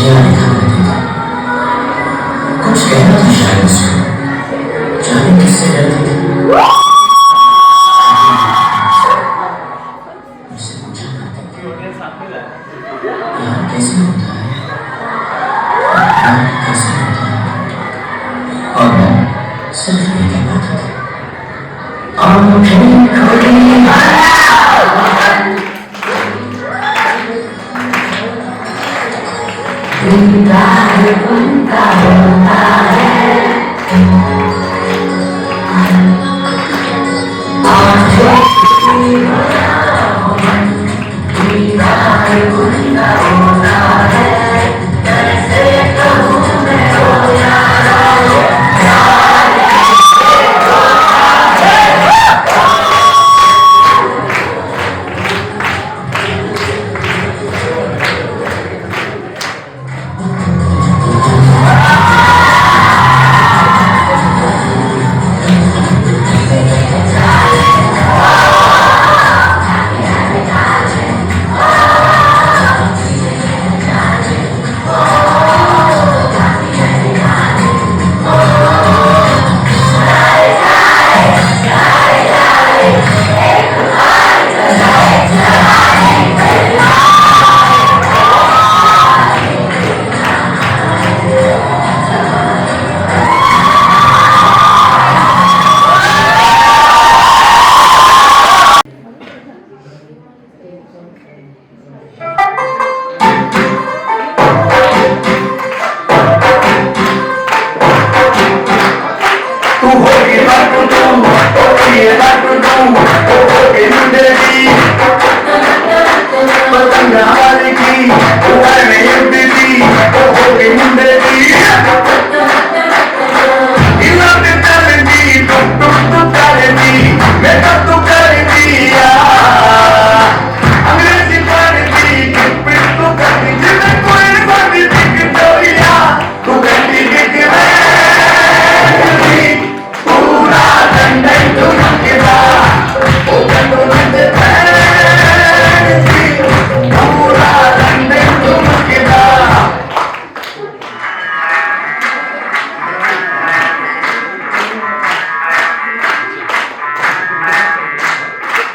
जाने था कुछ कहना था शायद उसको, जाने किससे डरती थी। मुझसे पूछा करती थी यार कैसे होता है, यार कैसे होता है, और मैं सिर्फ यही कहता था आंखें खोली दीदार उनका होता है, आंखें दीदार उनका होता है, कैसे कहूँ मैं वो यारा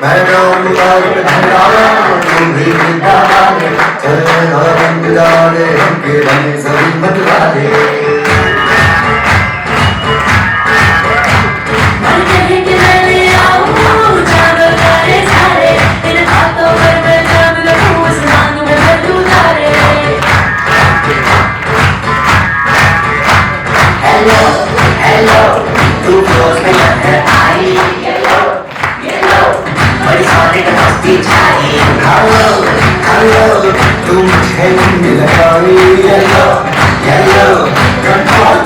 मैं जाऊँ तुम भी चले रंग जाने हमके बने सभी मतवाले Hello, hello, तू क्लोज में है आई बड़ी सारी हस्ती छाई हेलो हेलो तुम मुझे लगाई येलो येलो कंट्रोल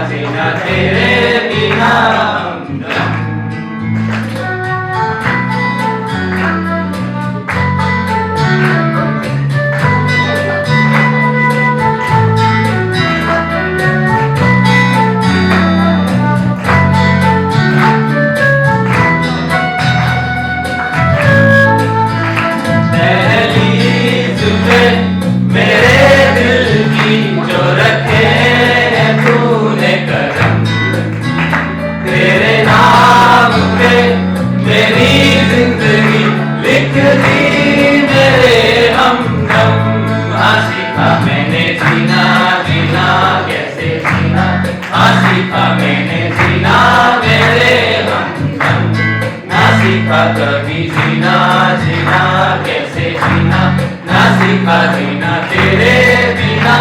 जीना तेरे बिना कभी जीना जीना कैसे जीना ना सीखा जीना तेरे बिना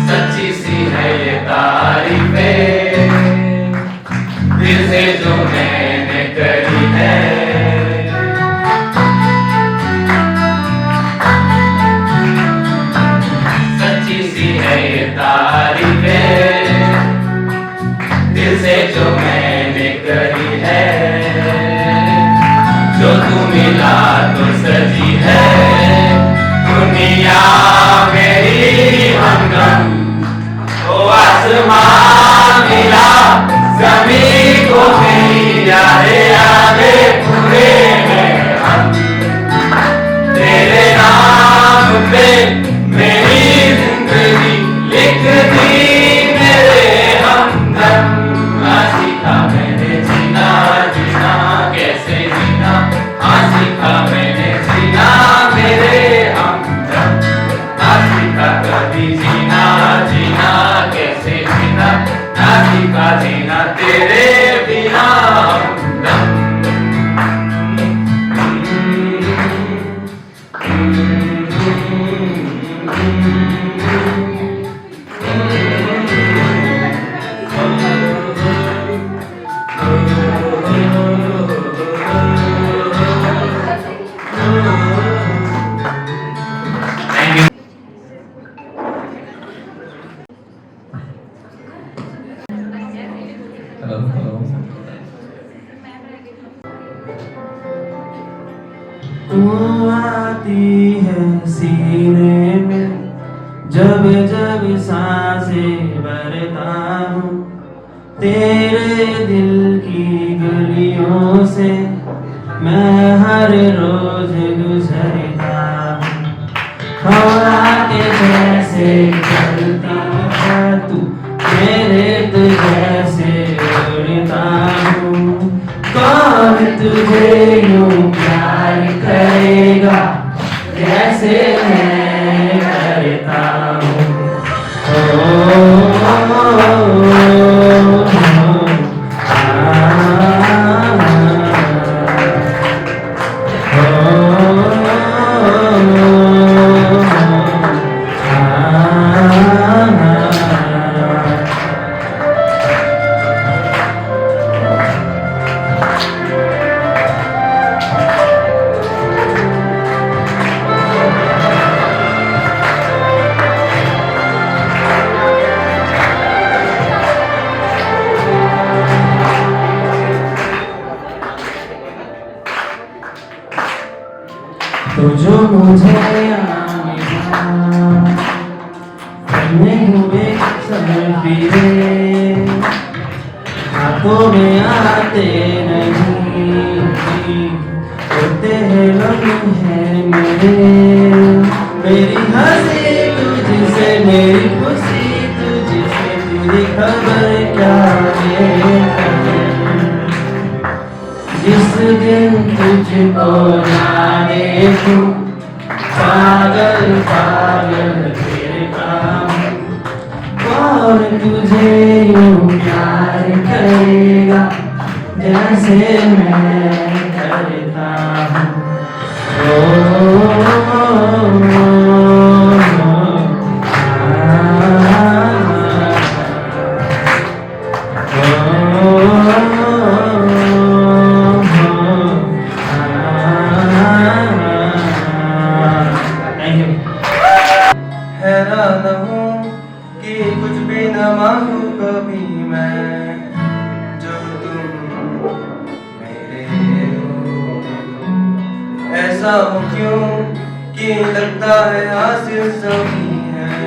सच्ची सी है ये तारीफें दिल से जो मैंने करी है सच्ची सी है ये तारीफें दिल से जो मैंने करी है जो तू मिला तो सजी है दुनिया मेरी हमदम ओ आसमां मिला ज़मीं को मेरी यादें पूरे हैं हम तेरे नाम पे मेरी जिंदगी लिख दी मेरे हमदम ना सीखा मैंने जीना जीना कैसे जीना हाँ सीखा मैंने जीना मेरे हमदम ना सीखा कभी जीना जीना कैसे जीना ना सीखा जीना तेरे बिना हमदम तू आती है सीने में जब जब सांसें भरता हूँ तेरे दिल की गलियों से मैं हर रोज गुजरता हूँ हवा के जैसे चलती है तू मेरे तुझे उड़ता हूँ कौन तुझे यूं प्यार करेगा जैसे मैं करता हूँ ओ तो जो मुझे आमिना करने हुए सर फिरे, हाथों में आते नहीं, होते हैं लम्हे मेरे। मेरी हंसी तुझसे, मेरी खुशी तुझसे, तुझे खबर क्या है। जिस दिन तुझको ना देखूं, पागल पागल तेरे काम, और तुझे यूं प्यार करेगा जैसे मैं करता हूँ। हैरान हूँ कि कुछ भी न मांगू कभी मैं, जो तुम मेरे हो। ऐसा हो क्यों कि लगता है हासिल सभी है,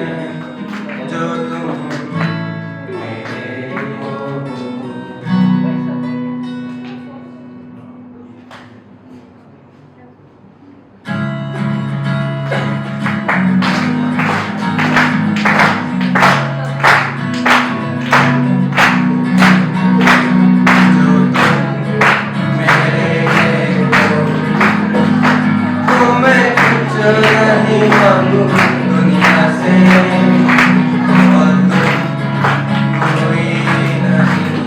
जो तुम मेरे हो। नहीं मांगू दुनिया से, और तुम कोई नहीं,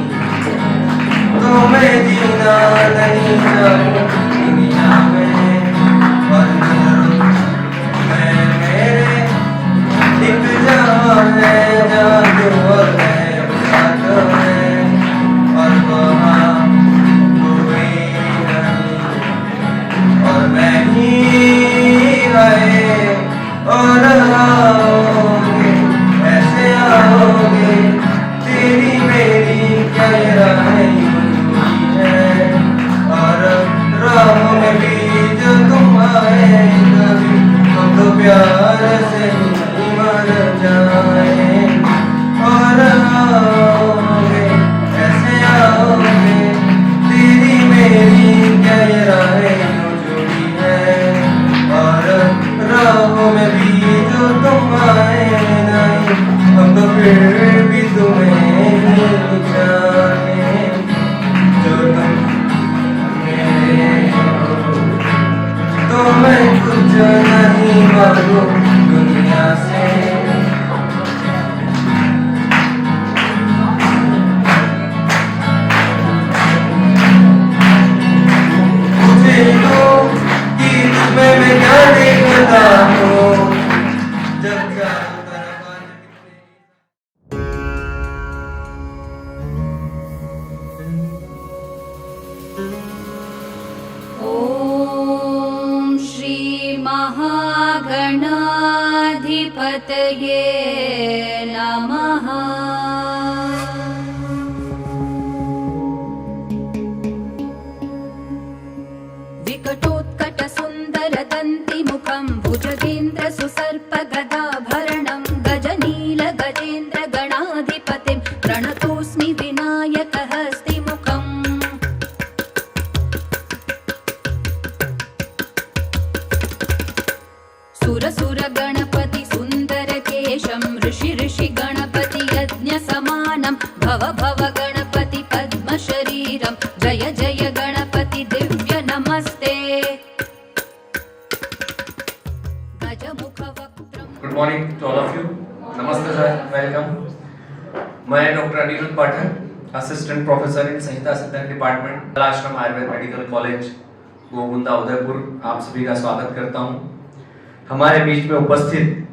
तो मैं जीना नहीं चाहूँ दुनिया में। और मैं मेरे एक जहाँ है जहाँ तू और मैं साथ है, और वहाँ कोई नहीं, और मैं ही और आओगे, ऐसे आओगे, तेरी मेरी क्या राहें हुई है। और राहों में भी जो तुम आए कभी, हम तो प्यार से ही मर जाए। और आओगे, ऐसे आओगे, तेरी मेरी क्या राहें जुड़ी है। और राहों में भी जो तुम आए नहीं, हम तो फिर भी तुम्हें नहीं जाने, जो तुम मेरे हो। तो मैं कुछ नहीं मांगू दुनिया से, मुझे तो कि तुम्हें मैं क्या देखता हूँ, जब चारों तरफ ॐ श्री महागणाधिपतये नमः। विकटोत्कटसुन्दरदन्तिमुखं भुजगेन्द्र सुसर्पगदाभरणं गजनीलगजेन्द्र गणाधिपतिं प्रणतोऽस्मि विनायकहस्तिमुखम्। सुरसुर गणपति सुन्दरकेशं ऋषि ऋषि गणपति यज्ञसमानं भव भव गणपति पद्मशरीरं जय जय गणपति दिव्य नमस्ते। गजमुखवक्त्रं। Good morning to all of you. नमस्ते सर, वेलकम। मैं doctor Aniruddh Pathak, assistant professor in Samhita Siddhant department, Kalashram Ayurveda medical college Govinda Udaipur, आप सभी का स्वागत करता हूं। हमारे बीच में उपस्थित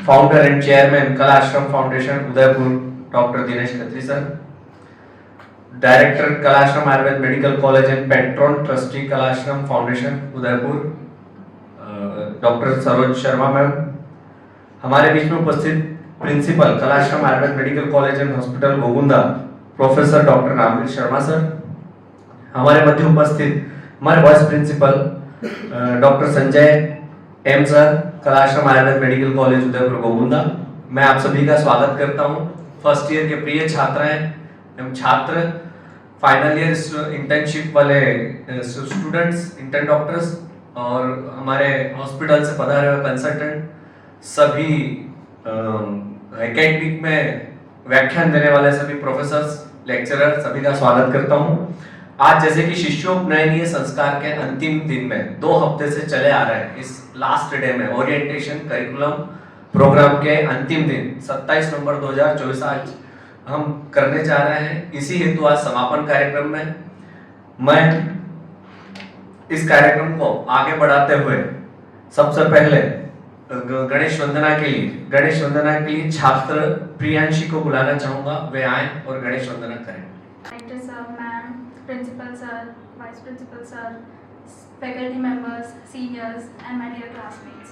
founder and chairman Kalashram foundation Udaipur doctor Dinesh Khatri sir, director Kalashram Ayurveda medical college and patron trustee Kalashram foundation Udaipur doctor Saroj Sharma ma'am, हमारे बीच में उपस्थित principal Kalashram Ayurveda medical college and hospital Govinda professor doctor Ramveer Sharma sir, हमारे मध्य उपस्थित हमारे vice principal doctor Sanjay M sir, Kalashram Ayurveda medical college Udaipur Gomunda. मैं आप सभी का स्वागत करता हूं। फर्स्ट ईयर के प्रिय छात्राएं एवं छात्र, फाइनल ईयर इंटर्नशिप वाले स्टूडेंट्स, इंटर्न डॉक्टर्स और हमारे हॉस्पिटल से पधारे हुए कंसल्टेंट, सभी एकेडमिक में व्याख्यान देने वाले सभी प्रोफेसर्स, लेक्चरर, सभी का स्वागत करता हूं। आज जैसे कि शिष्योपनयनीय संस्कार के अंतिम दिन में 2 हफ्ते से चले आ रहे हैं, इस लास्ट डे में ओरिएंटेशन करिकुलम प्रोग्राम के अंतिम दिन 27 नवंबर 2024 आज हम करने जा रहे हैं। इसी हेतु आज समापन कार्यक्रम में मैं इस कार्यक्रम को आगे बढ़ाते हुए सबसे पहले गणेश वंदना के लिए छात्र प्रियांशी को बुलाना चाहूंगा। वे आए और गणेश वंदना करें। Director sir, ma'am, principal sir, vice principal sir, faculty members, seniors, and my dear classmates.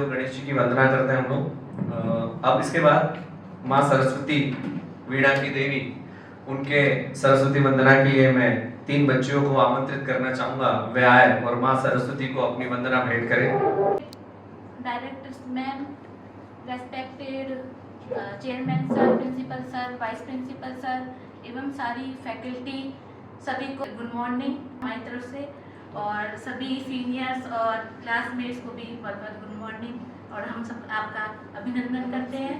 Ganesh ji की वंदना करते हैं हम लोग। अब इसके बाद माँ सरस्वती, वीणा की देवी, उनके सरस्वती वंदना के लिए मैं 3 बच्चियों को आमंत्रित करना चाहूंगा। वे आए और माँ सरस्वती को अपनी वंदना भेंट करें। Directors ma'am, respected chairman sir, principal sir, vice principal sir एवं सारी फैकल्टी, सभी को गुड मॉर्निंग हमारी तरफ से, और सभी सीनियर्स और क्लासमेट्स को भी बहुत बहुत गुड मॉर्निंग, और हम सब आपका अभिनंदन करते हैं।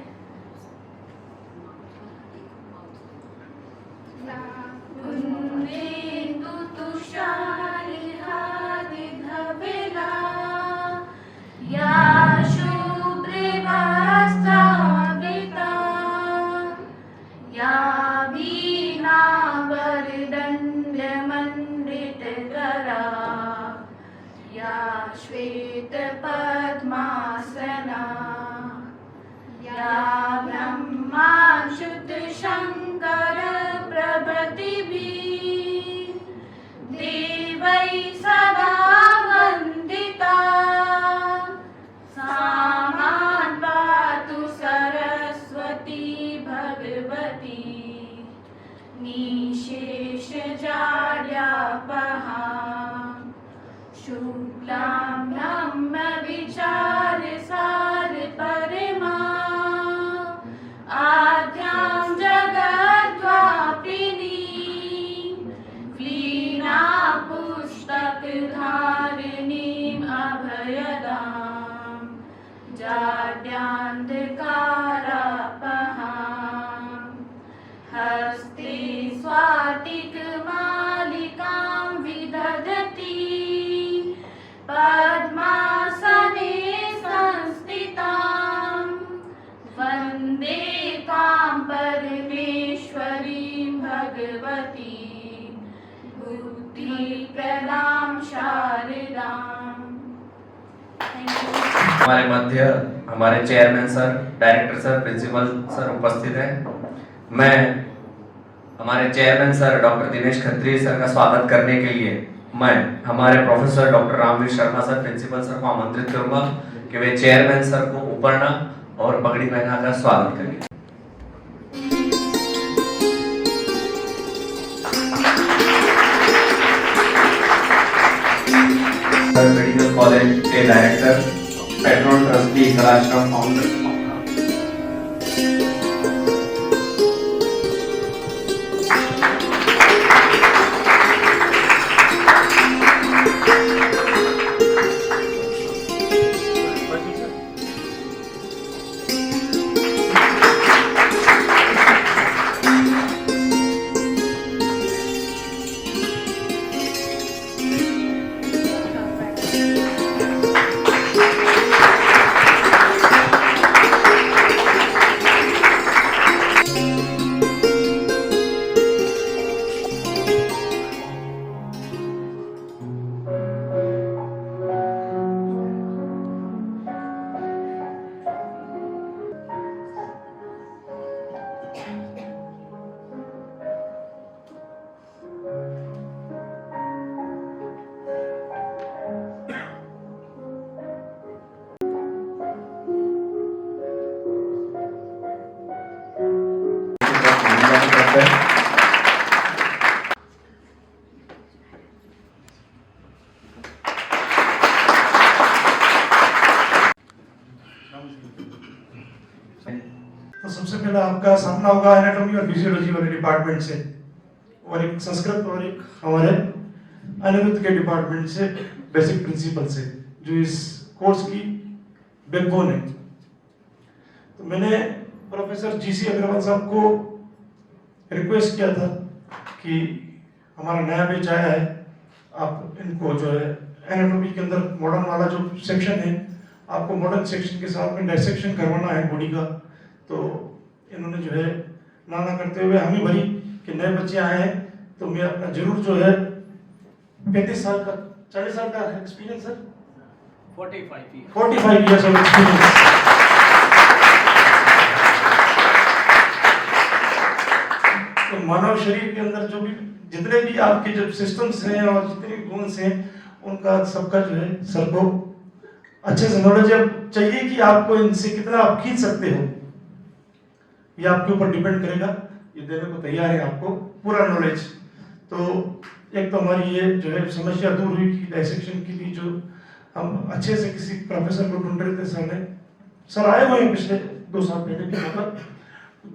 श्वेत पद्मासना या ब्रह्मा शुद्ध शंकर प्रभृतिभिः देवै सदा वन्दिता सामान् पातु सरस्वती भगवती निशेष जाड्यापहा शुक्लां ब्रह्म विचार सार परमा आद्यां जगद्वापरं वन्दे तां परमेश्वरीं भगवती बुद्धिप्रदां शारदाम्। हमारे मध्य हमारे chairman sir, director sir, principal sir उपस्थित हैं। मैं हमारे chairman sir doctor Dinesh Khatri sir का स्वागत करने के लिए मैं हमारे professor doctor Ramveer Sharma sir, principal sir को आमंत्रित करूंगा कि वे चेयरमैन सर को उपरना और पगड़ी पहनाकर स्वागत करेंगे। मेडिकल कॉलेज के डायरेक्टर, पेट्रोल ट्रस्टी, कलाश्रम फाउंडर, तो सबसे पहले आपका सामना होगा एनाटॉमी और फिजियोलॉजी वाले डिपार्टमेंट से, और एक संस्कृत और एक हमारे अनिरुद्ध के डिपार्टमेंट से बेसिक प्रिंसिपल से, जो इस कोर्स की बैकबोन है। तो मैंने प्रोफेसर जीसी अग्रवाल साहब को रिक्वेस्ट किया था कि हमारा नया बैच आया है, आप इनको जो है एनाटॉमी के अंदर मॉडर्न वाला जो सेक्शन है, आपको मॉडर्न सेक्शन के साथ में डायसेक्शन करवाना है बॉडी का। तो इन्होंने जो है नाना करते हुए हमें भरी कि नए बच्चे आए हैं, तो मैं अपना जरूर जो है 35 साल का 40 साल का एक्सपीरियंस है, 45 इयर्स ऑफ एक्सपीरियंस। तो मानव शरीर के अंदर जो भी जितने भी आपके जो सिस्टम्स हैं और जितने भी गुण्स हैं, उनका सबका जो है सर को अच्छे से नॉलेज चाहिए कि आपको इनसे कितना आप खींच सकते हो, ये आपके ऊपर डिपेंड करेगा। ये देने को तैयार है आपको पूरा नॉलेज। तो एक तो हमारी ये जो है समस्या दूर हुई कि डायसेक्शन के लिए जो हम अच्छे से किसी प्रोफेसर को ढूंढ रहे थे, सर आए हुए हैं पिछले 2 साल पहले के वक्त,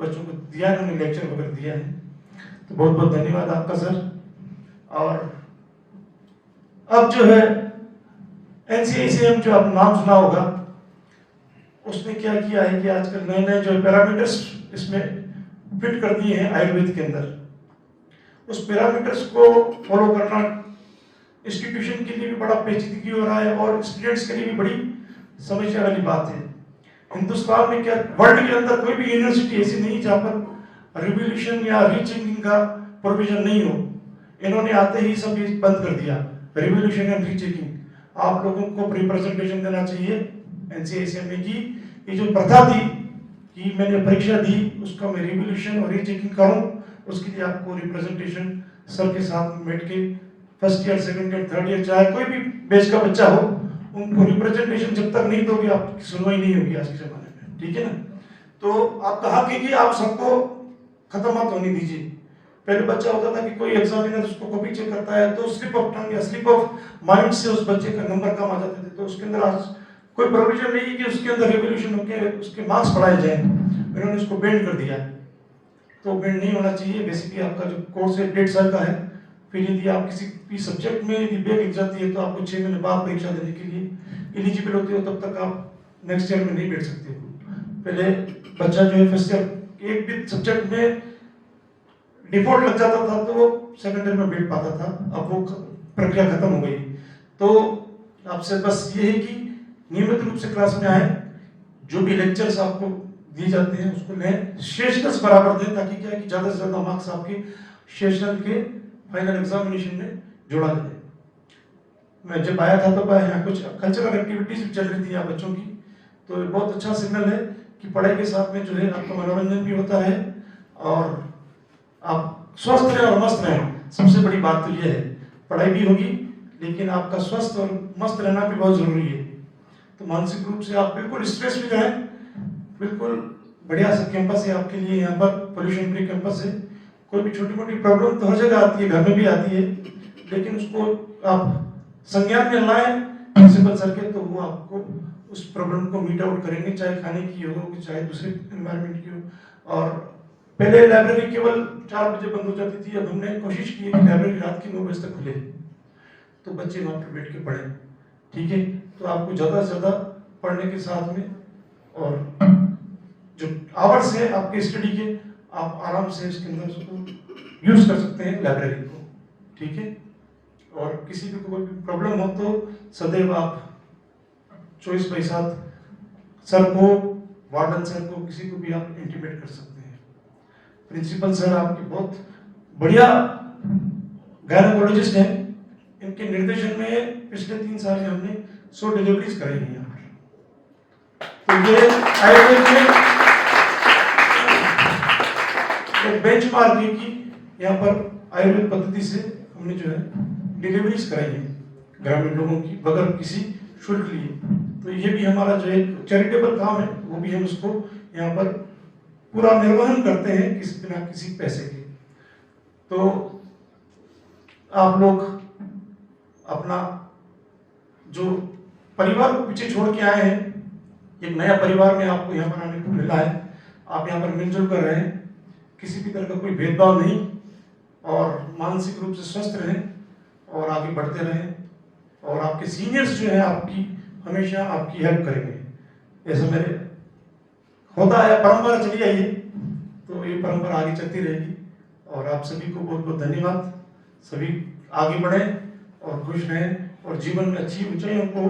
बच्चों को दिया है, उन्होंने लेक्चर वगैरह दिया है। तो बहुत बहुत धन्यवाद आपका सर। और अब जो है NCICM जो आप नाम सुना होगा, उसने क्या किया है कि आजकल नए नए जो पैरामीटर्स इसमें फिट कर दिए हैं आयुर्वेद के अंदर। उस पैरामीटर्स को फॉलो करना इंस्टीट्यूशन के लिए भी बड़ा पेचीदगी हो रहा है और स्टूडेंट्स के लिए भी बड़ी समस्या वाली बात है। हिंदुस्तान में क्या वर्ल्ड के अंदर कोई भी यूनिवर्सिटी ऐसी नहीं जहाँ पर रिवोल्यूशन या रीचेकिंग का प्रोविजन नहीं हो। इन्होंने आते ही सब ये बंद कर दिया, रिवोल्यूशन एंड रीचेकिंग। आप लोगों को रिप्रेजेंटेशन देना चाहिए NCICM की। ये जो प्रथा थी कि मैंने परीक्षा दी, उसका मैं रिवोल्यूशन और रीचेकिंग करूं, उसके लिए आपको रिप्रेजेंटेशन सर के साथ बैठ के first year, second year, third year, चाहे कोई भी बैच का बच्चा हो, उनको रिप्रेजेंटेशन जब तक नहीं दोगे आपकी सुनवाई नहीं होगी आज के जमाने में, ठीक है ना। तो आपका हक है कि आप सबको खत्म मत होने दीजिए। पहले बच्चा होता था कि कोई एग्जामिनर उसको कॉपी चेक करता है तो स्लिप ऑफ टंग या स्लिप ऑफ माइंड से उस बच्चे का नंबर कम आ जाते थे। तो उसके अंदर आज कोई प्रोविजन नहीं है कि उसके अंदर रिवोल्यूशन होकर उसके मार्क्स बढ़ाए जाए, उन्होंने उसको बेंड कर दिया। तो बेंड नहीं होना चाहिए। बेसिकली आपका जो कोर्स है 1.5 साल का है। फिर यदि आप किसी भी सब्जेक्ट में यदि बैक लग जाती है तो आपको 6 महीने बाद परीक्षा देने के लिए एलिजिबल होते हो, तब तक आप नेक्स्ट ईयर में नहीं बैठ सकते हो। पहले बच्चा जो है फर्स्ट ईयर एक भी सब्जेक्ट में डिफॉल्ट लग जाता था तो वो सेकंड ईयर में बैठ पाता था, अब वो प्रक्रिया खत्म हो गई। तो आपसे बस ये है कि नियमित रूप से क्लास में आए, जो भी लेक्चर्स आपको दिए जाते हैं उसको लें, शेषनल्स बराबर दें, ताकि क्या है कि ज़्यादा से ज़्यादा मार्क्स आपके शेषनल के फाइनल एग्जामिनेशन में जोड़ा जाए। मैं जब आया था तो यहाँ कुछ कल्चरल एक्टिविटीज भी चल रही थी यहाँ बच्चों की, तो ये बहुत अच्छा सिग्नल है कि पढ़ाई के साथ में जो है आपका मनोरंजन भी होता है और आप स्वस्थ रहें और मस्त रहें। सबसे बड़ी बात तो ये है, पढ़ाई भी होगी लेकिन आपका स्वस्थ और मस्त रहना भी बहुत जरूरी है। तो मानसिक रूप से आप बिल्कुल स्ट्रेस फ्री रहें, बिल्कुल बढ़िया सा कैंपस है आपके लिए, यहाँ पर पोल्यूशन फ्री कैंपस है। कोई भी छोटी मोटी प्रॉब्लम तो हर जगह आती है, घर में भी आती है, लेकिन उसको आप संज्ञान में लाएं प्रिंसिपल सर के, तो वो आपको उस प्रॉब्लम को मीट आउट करेंगे, चाहे खाने की हो चाहे दूसरे एनवायरनमेंट की हो। और पहले लाइब्रेरी केवल 4 बजे बंद हो जाती थी, अब हमने कोशिश की है कि लाइब्रेरी रात के 9 बजे तक खुले, तो बच्चे वहाँ पर बैठ के पढ़ें। ठीक है, तो आपको ज़्यादा से ज़्यादा पढ़ने के साथ में और जो आवर्स है आपके स्टडी के, आप आराम से इसके अंदर उसको यूज कर सकते हैं लाइब्रेरी को। ठीक है, और किसी भी कोई भी प्रॉब्लम हो तो सदैव आप 24/7 सर को, वार्डन सर को, किसी को भी आप इंटीमेट कर सकते हैं। प्रिंसिपल सर आपके बहुत बढ़िया गायनोकोलॉजिस्ट हैं, इनके निर्देशन में पिछले 3 साल में हमने 100 डिलीवरीज कराई हैं यहाँ पर। तो ये आयुर्वेद में एक बेंचमार्क है कि यहाँ पर आयुर्वेद पद्धति से हमने जो है डिलीवरीज कराई है ग्रामीण लोगों की बगैर किसी शुल्क लिए। तो ये भी हमारा जो एक चैरिटेबल काम है, वो भी हम उसको यहाँ पर पूरा निर्वहन करते हैं बिना किसी पैसे के। तो आप लोग अपना जो परिवार को पीछे छोड़ के आए हैं, एक नया परिवार में आपको यहाँ पर आने को मिला है, आप यहाँ पर मिलजुल कर रहे हैं, किसी भी तरह का कोई भेदभाव नहीं, और मानसिक रूप से स्वस्थ रहें और आगे बढ़ते रहें, और आपके सीनियर्स जो है आपकी हमेशा आपकी हेल्प करेंगे। ऐसा मेरे होता है, परंपरा चली आई है, तो ये परंपरा आगे चलती रहेगी। और आप सभी को बहुत बहुत धन्यवाद। सभी आगे बढ़ें और खुश रहें और जीवन में अच्छी ऊंचाइयों को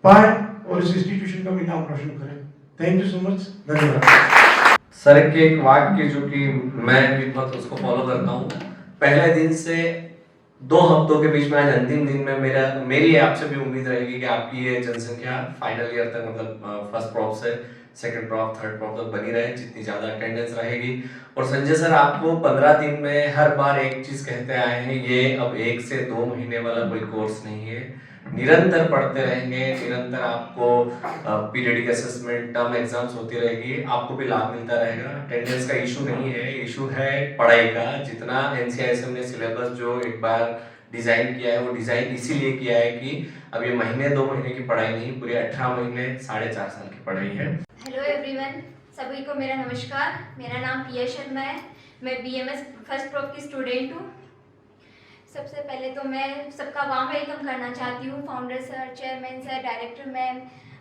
पाएं और इस इंस्टीट्यूशन का भी नाम रोशन करें। थैंक यू सो मच, धन्यवाद। सर के एक वाक्य जो कि मैं भी बहुत उसको फॉलो करता हूँ, पहले दिन से 2 हफ्तों के बीच में आज अंतिम दिन में मेरी आपसे भी उम्मीद रहेगी कि आपकी ये जनसंख्या फाइनल ईयर तक, मतलब फर्स्ट प्रॉप से सेकंड प्रॉप थर्ड प्रॉप तक बनी रहे, जितनी ज्यादा अटेंडेंस रहेगी। और संजय सर आपको 15 दिन में हर बार एक चीज कहते आए हैं, ये अब 1 से 2 महीने वाला कोई कोर्स नहीं है, निरंतर पढ़ते रहेंगे, निरंतर आपको पीरियडिक असेसमेंट, टर्म एग्जाम्स होती रहेगी, आपको भी लाभ मिलता रहेगा। अटेंडेंस का इशू नहीं है, इशू है पढ़ाई का। जितना NCISM ने सिलेबस जो एक बार डिजाइन किया है, वो डिजाइन इसीलिए किया है कि अब ये महीने 2 महीने की पढ़ाई नहीं, पूरे 18 महीने 4.5 साल की पढ़ाई है। हेलो एवरीवन, सभी को मेरा नमस्कार। मेरा नाम प्रिया शर्मा है, मैं BMS फर्स्ट प्रॉप की स्टूडेंट हूँ। सबसे पहले तो मैं सबका वार्म वेलकम करना चाहती हूँ, founder sir, chairman sir, director ma'am,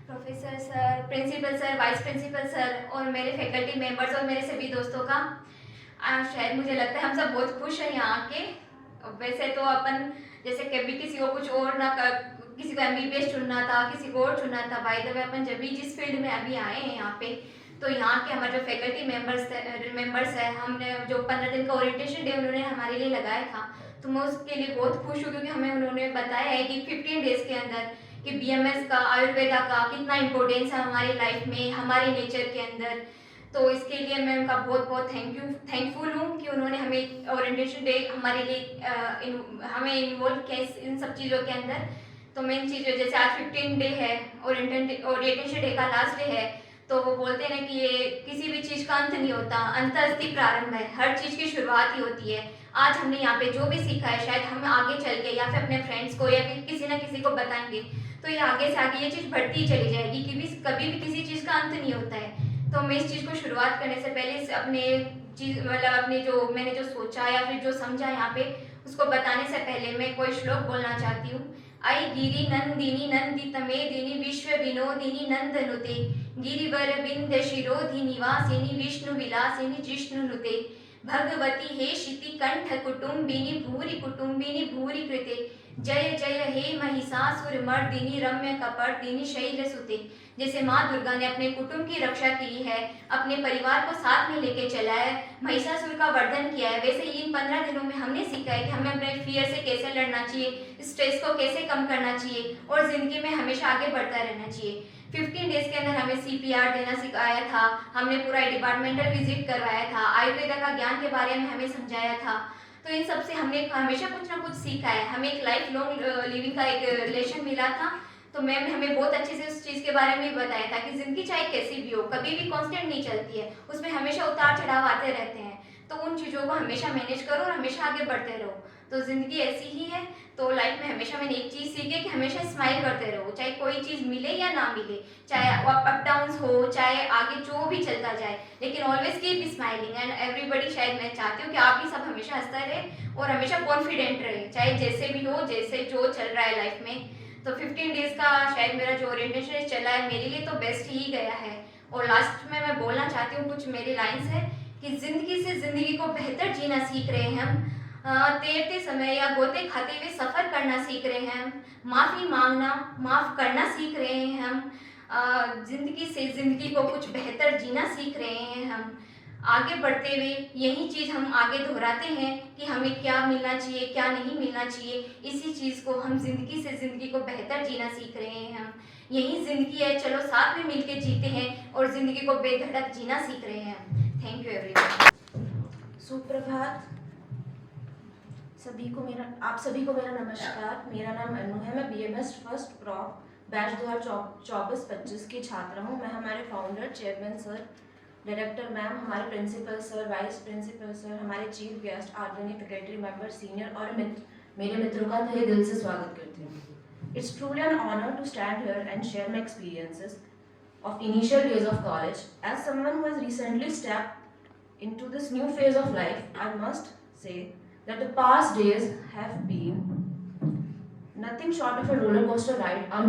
professor sir, principal sir, vice principal sir और मेरे फैकल्टी मेंबर्स और मेरे सभी दोस्तों का। शायद मुझे लगता है हम सब बहुत खुश हैं यहाँ आके। वैसे तो अपन जैसे कभी किसी को कुछ और ना कर, किसी को MBBS चुनना था, किसी को और चुनना था, बाय द वे अपन जब भी जिस फील्ड में अभी आए हैं यहाँ पे, तो यहाँ के हमारे जो फैकल्टी मेंबर्स है, हमने जो 15 दिन का ओरिएंटेशन डे उन्होंने हमारे लिए लगाया था, तो मैं उसके लिए बहुत खुश हूँ, क्योंकि हमें उन्होंने बताया है कि 15 डेज के अंदर कि BMS का, आयुर्वेदा का कितना इम्पोर्टेंस है हमारी लाइफ में, हमारे नेचर के अंदर। तो इसके लिए मैं उनका बहुत बहुत थैंकफुल हूँ कि उन्होंने हमें ओरिएंटेशन डे हमारे लिए हमें इन्वॉल्व किया इन सब चीज़ों के अंदर। तो मेन चीज़ जैसे आज 15 डे है, ओरिएंटेशन डे का लास्ट डे है, तो वो बोलते हैं कि ये किसी भी चीज़ का अंत नहीं होता, अंतस्ति प्रारंभ है, हर चीज़ की शुरुआत ही होती है। आज हमने यहाँ पे जो भी सीखा है, शायद हम आगे चल के या फिर अपने फ्रेंड्स को या फिर किसी ना किसी को बताएंगे, तो ये आगे से आगे ये चीज़ बढ़ती ही चली जाएगी, क्योंकि कभी भी किसी चीज़ का अंत नहीं होता है। तो मैं इस चीज़ को शुरुआत करने से पहले अपने चीज़ मतलब अपने जो मैंने जो सोचा या फिर जो समझा यहाँ पे, उसको बताने से पहले मैं कोई श्लोक बोलना चाहती हूँ। आई गिरि नंदिनी नंदितमे दिनी विश्व विनोदिनी नंदनुते गिरिवर बिंद शिरोधि निवासिनी विष्णु विलासिनी जिष्णुनुते भगवती हे शिति कंठ कुटुंबिनी भूरि कृते जय जय हे महिषासुर मर्दिनी रम्य कपर्दिनी शैलसुते। जैसे माँ दुर्गा ने अपने कुटुंब की रक्षा की है, अपने परिवार को साथ में लेके चला है, महिषासुर का वर्धन किया है, वैसे ही इन 15 दिनों में हमने सीखा है कि हमें अपने फियर से कैसे लड़ना चाहिए, स्ट्रेस को कैसे कम करना चाहिए और जिंदगी में हमेशा आगे बढ़ता रहना चाहिए। 15 डेज के अंदर हमें CPR देना सिखाया था, हमने पूरा डिपार्टमेंटल विजिट करवाया था, आयुर्वेदा का ज्ञान के बारे में हमें समझाया था। तो इन सब से हमने हमेशा कुछ ना कुछ सीखा है। हमें एक लाइफ लॉन्ग लिविंग का एक रिलेशन मिला था, तो मैम ने हमें बहुत अच्छे से उस चीज़ के बारे में बताया था कि ज़िंदगी चाहे कैसी भी हो, कभी भी कांस्टेंट नहीं चलती है, उसमें हमेशा उतार चढ़ाव आते रहते हैं। तो उन चीज़ों को हमेशा मैनेज करो और हमेशा आगे बढ़ते रहो। तो ज़िंदगी ऐसी ही है। तो लाइफ में हमेशा मैंने एक चीज़ सीखी है कि हमेशा स्माइल करते रहो, चाहे कोई चीज़ मिले या ना मिले, चाहे अप डाउन्स हो, चाहे आगे जो भी चलता जाए, लेकिन always keep smiling and everybody. शायद मैं चाहती हूँ कि आप भी सब हमेशा हंसते रहे और हमेशा कॉन्फिडेंट रहे, चाहे जैसे भी हो, जैसे जो चल रहा है लाइफ में। तो 15 डेज का शायद मेरा जो ओरिएंटेशन चला है मेरे लिए तो बेस्ट ही गया है। और लास्ट में मैं बोलना चाहती हूँ, कुछ मेरी लाइन्स है कि ज़िंदगी से ज़िंदगी को बेहतर जीना सीख रहे हैं हम, तैरते समय या गोते खाते हुए सफ़र करना सीख रहे हैं हम, माफ़ी मांगना, माफ़ करना सीख रहे हैं हम, ज़िंदगी से ज़िंदगी को कुछ बेहतर जीना सीख रहे हैं हम। आगे बढ़ते हुए यही चीज़ हम आगे दोहराते हैं कि हमें क्या मिलना चाहिए, क्या नहीं मिलना चाहिए। इसी चीज़ को हम ज़िंदगी से ज़िंदगी को बेहतर जीना सीख रहे हैं हम। यही ज़िंदगी है, चलो साथ में मिलके जीते हैं और ज़िंदगी को बेधड़क जीना सीख रहे हैं हम। Thank you everyone. सुप्रभात आप सभी को मेरा नमस्कार। मेरा नाम अनु है। मैं BMS फर्स्ट प्रॉफ बैच 2024-25 की छात्रा हूँ। मैं हमारे founder, chairman sir, director ma'am, हमारे principal sir, vice principal sir, हमारे चीफ गेस्ट, आदरणीय फैकल्टी मेंबर, सीनियर और मेरे मित्रों का तहे दिल से स्वागत करती हूँ। It's truly an honour to stand here and share my experiences of initial days of college. As someone who has recently stepped into this new phase of life, I must say that the past days have been nothing short of a roller coaster ride, a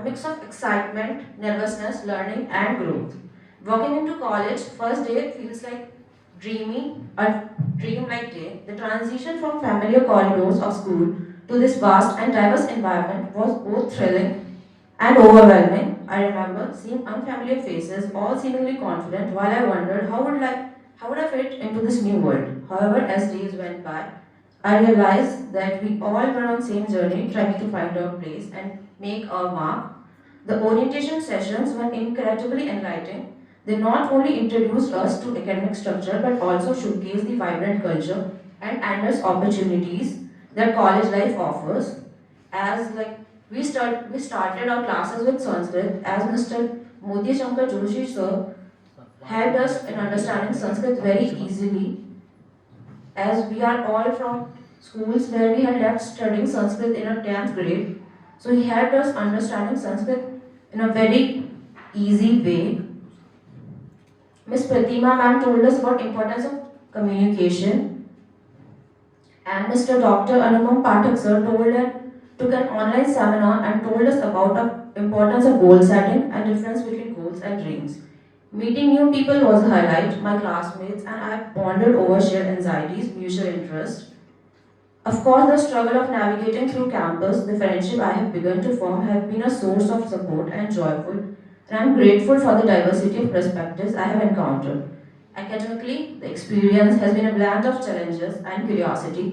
mix of excitement, nervousness, learning and growth. Walking into college, first day feels like a dream-like day. The transition from familiar corridors of school to this vast and diverse environment was both thrilling and overwhelming. I remember seeing unfamiliar faces, all seemingly confident, while I wondered how would I fit into this new world. However, as days went by, I realized that we all were on the same journey, trying to find our place and make our mark. The orientation sessions were incredibly enlightening. They not only introduced us to academic structure, but also showcased the vibrant culture and endless opportunities that college life offers. As we started our classes with Sanskrit, as Mr. Moti Shankar Joshi sir helped us in understanding Sanskrit very easily, as we are all from schools where we had left studying Sanskrit in our 10th grade. So he helped us understanding Sanskrit in a very easy way. Miss Pratima ma'am told us about importance of communication, and Mr. Dr. Anupam Pathak sir took an online seminar and told us about the importance of goal setting and difference between goals and dreams. Meeting new people was a highlight. My classmates and I bonded over shared anxieties, mutual interest. Of course, the struggle of navigating through campus, the friendship I have begun to form have been a source of support and joyful, and I am grateful for the diversity of perspectives I have encountered. Academically, the experience has been a blend of challenges and curiosity.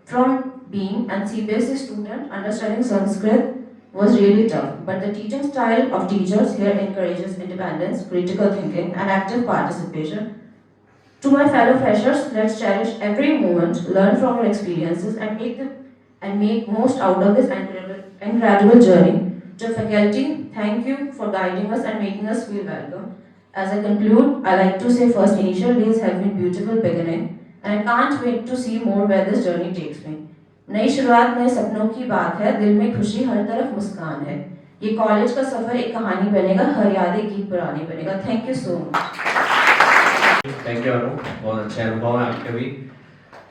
From being an CBSE student, understanding Sanskrit was really tough, but the teaching style of teachers here encourages independence, critical thinking, and active participation. To my fellow freshers, let's cherish every moment, learn from our experiences, and make most out of this incredible journey. To faculty, thank you for guiding us and making us feel welcome. As I conclude, I like to say first initial days have been beautiful beginning, and I can't wait to see more where this journey takes me. नई शुरुआत नए सपनों की बात है, दिल में खुशी, हर तरफ मुस्कान है। ये कॉलेज का सफर एक कहानी बनेगा, हर यादें गीत पुरानी बनेगा। Thank you so much. Thank you Anu, बहुत अच्छे अनुभव है आपके भी।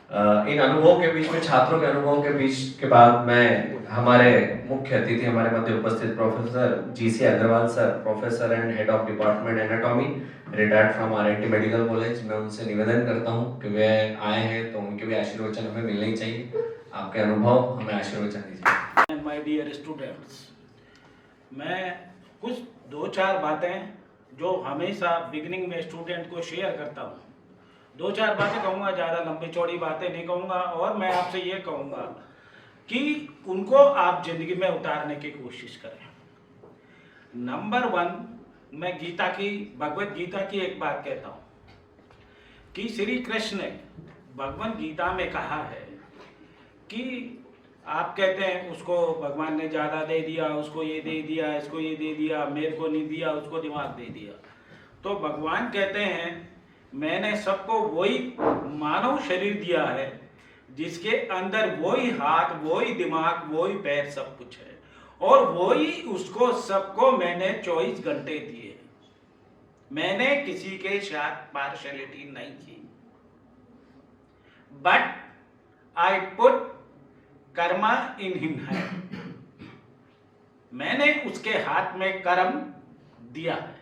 इन अनुभवों के बीच में, छात्रों के अनुभवों के बीच के बाद मैं हमारे मुख्य अतिथि, हमारे मध्य उपस्थित professor GC Agarwal sir, professor and head of department anatomy, retired from RNT medical college, मैं उनसे निवेदन करता हूं कि वे आए हैं तो उनके भी आशीर्वचन हमें मिलने ही चाहिए। आपके अनुभव हमें आशीर्वचन दीजिए। माय डियर स्टूडेंट्स, मैं कुछ 2-4 बातें जो हमेशा बिगिनिंग में स्टूडेंट को शेयर करता हूँ, 2-4 बातें कहूँगा, ज़्यादा लंबी चौड़ी बातें नहीं कहूँगा। और मैं आपसे ये कहूँगा कि उनको आप जिंदगी में उतारने की कोशिश करें। नंबर 1, मैं भगवत गीता की एक बात कहता हूँ कि श्री कृष्ण ने भगवत गीता में कहा है कि आप कहते हैं उसको भगवान ने ज़्यादा दे दिया, उसको ये दे दिया, इसको ये दे दिया, मेरे को नहीं दिया, उसको दिमाग दे दिया। तो भगवान कहते हैं मैंने सबको वही मानव शरीर दिया है जिसके अंदर वही हाथ, वही दिमाग, वही पैर सब कुछ है, और वही उसको सबको मैंने 24 घंटे दिए। मैंने किसी के साथ पार्शलिटी नहीं की, but I put Karma in him hand. मैंने उसके हाथ में कर्म दिया है,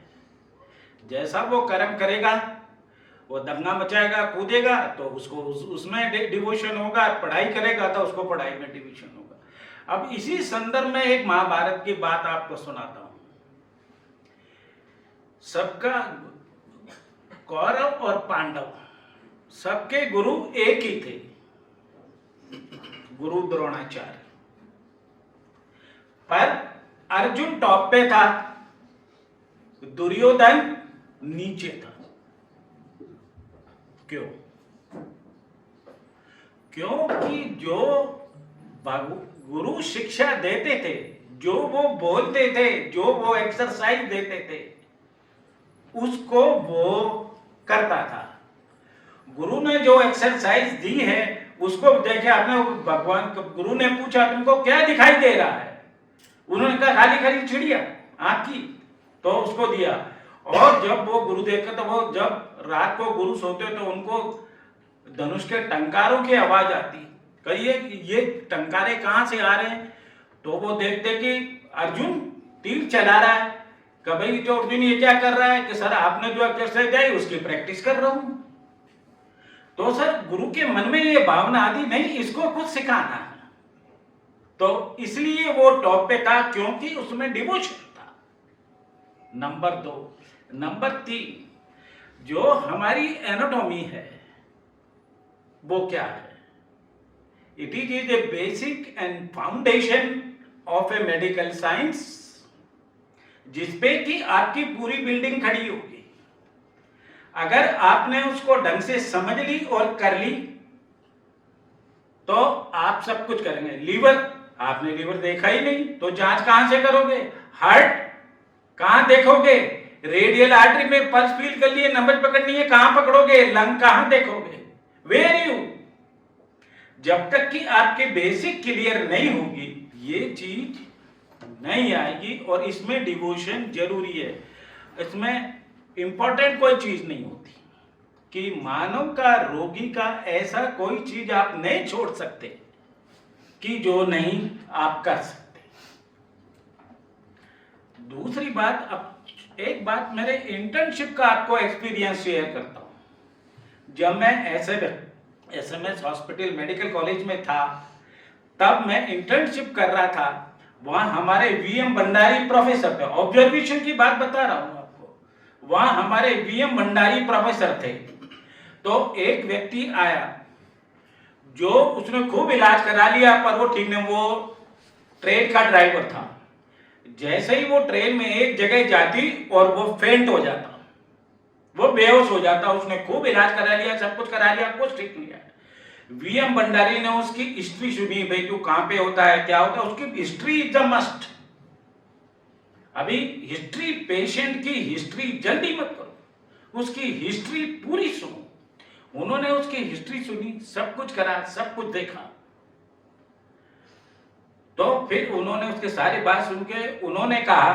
जैसा वो कर्म करेगा, वो दंगा मचाएगा, कूदेगा तो उसको उसमें डिवोशन होगा, पढ़ाई करेगा तो उसको पढ़ाई में डिवोशन होगा। अब इसी संदर्भ में एक महाभारत की बात आपको सुनाता हूं। सबका कौरव और पांडव सबके गुरु एक ही थे, गुरु द्रोणाचार्य। पर अर्जुन टॉप पे था, दुर्योधन नीचे था। क्यों? क्योंकि जो गुरु शिक्षा देते थे, जो वो बोलते थे, जो वो एक्सरसाइज देते थे, उसको वो करता था। गुरु ने जो एक्सरसाइज दी है उसको देखे आपने, भगवान गुरु ने पूछा तुमको क्या दिखाई दे रहा है? उन्होंने कहा खाली खाली चिड़िया आंख की, तो उसको दिया। और जब वो गुरु देखते तो वो जब रात को गुरु सोते तो उनको धनुष के टंकारों की आवाज आती, कहिए ये टंकारे कहां से आ रहे हैं? तो वो देखते कि अर्जुन तीर चला रहा है। कभी जो अर्जुन ये क्या कर रहा है कि सर आपने जो एक्सरसाइज आई उसकी प्रैक्टिस कर रहा हूं। तो सर गुरु के मन में ये भावना आती नहीं, इसको कुछ सिखाना है, तो इसलिए वो टॉप पे था क्योंकि उसमें डिवोशन था। नंबर 2। नंबर 3, जो हमारी एनाटॉमी है वो क्या है? It is a basic and foundation of A medical science, जिसपे कि आपकी पूरी बिल्डिंग खड़ी होगी। अगर आपने उसको ढंग से समझ ली और कर ली तो आप सब कुछ करेंगे। लीवर, आपने लीवर देखा ही नहीं तो जांच कहां से करोगे? हार्ट कहां देखोगे? रेडियल आर्टरी में पल्स फील कर लिए, नंबर पकड़नी है, कहां पकड़ोगे? लंग कहां देखोगे? Where you? जब तक कि आपके बेसिक क्लियर नहीं होगी ये चीज नहीं आएगी। और इसमें डिवोशन जरूरी है। इसमें इंपॉर्टेंट कोई चीज नहीं होती कि मानव का, रोगी का ऐसा कोई चीज आप नहीं छोड़ सकते कि जो नहीं आप कर सकते। दूसरी बात, अब एक बात मेरे इंटर्नशिप का आपको एक्सपीरियंस शेयर करता हूं। जब मैं SMS हॉस्पिटल मेडिकल कॉलेज में था तब मैं इंटर्नशिप कर रहा था। वहां हमारे VM भंडारी प्रोफेसर थे। ऑब्जर्वेशन की बात बता रहा हूं आपको। वहां हमारे VM भंडारी प्रोफेसर थे। तो एक व्यक्ति आया जो उसने खूब इलाज करा लिया पर वो ठीक नहीं, वो ट्रेन का ड्राइवर था। जैसे ही वो ट्रेन में एक जगह जाती और वो फेंट हो जाता, वो बेहोश हो जाता। उसने खूब इलाज करा लिया, सब कुछ करा लिया, कुछ ठीक नहीं है। VM भंडारी ने उसकी हिस्ट्री सुनी, भाई तू कहां पे होता है, क्या होता है, उसकी हिस्ट्री इज द मस्ट। अभी हिस्ट्री, पेशेंट की हिस्ट्री जल्दी मत करो, उसकी हिस्ट्री पूरी सुनो। उन्होंने उसकी हिस्ट्री सुनी, सब कुछ करा, सब कुछ देखा। तो फिर उन्होंने उसके सारी बात सुन के उन्होंने कहा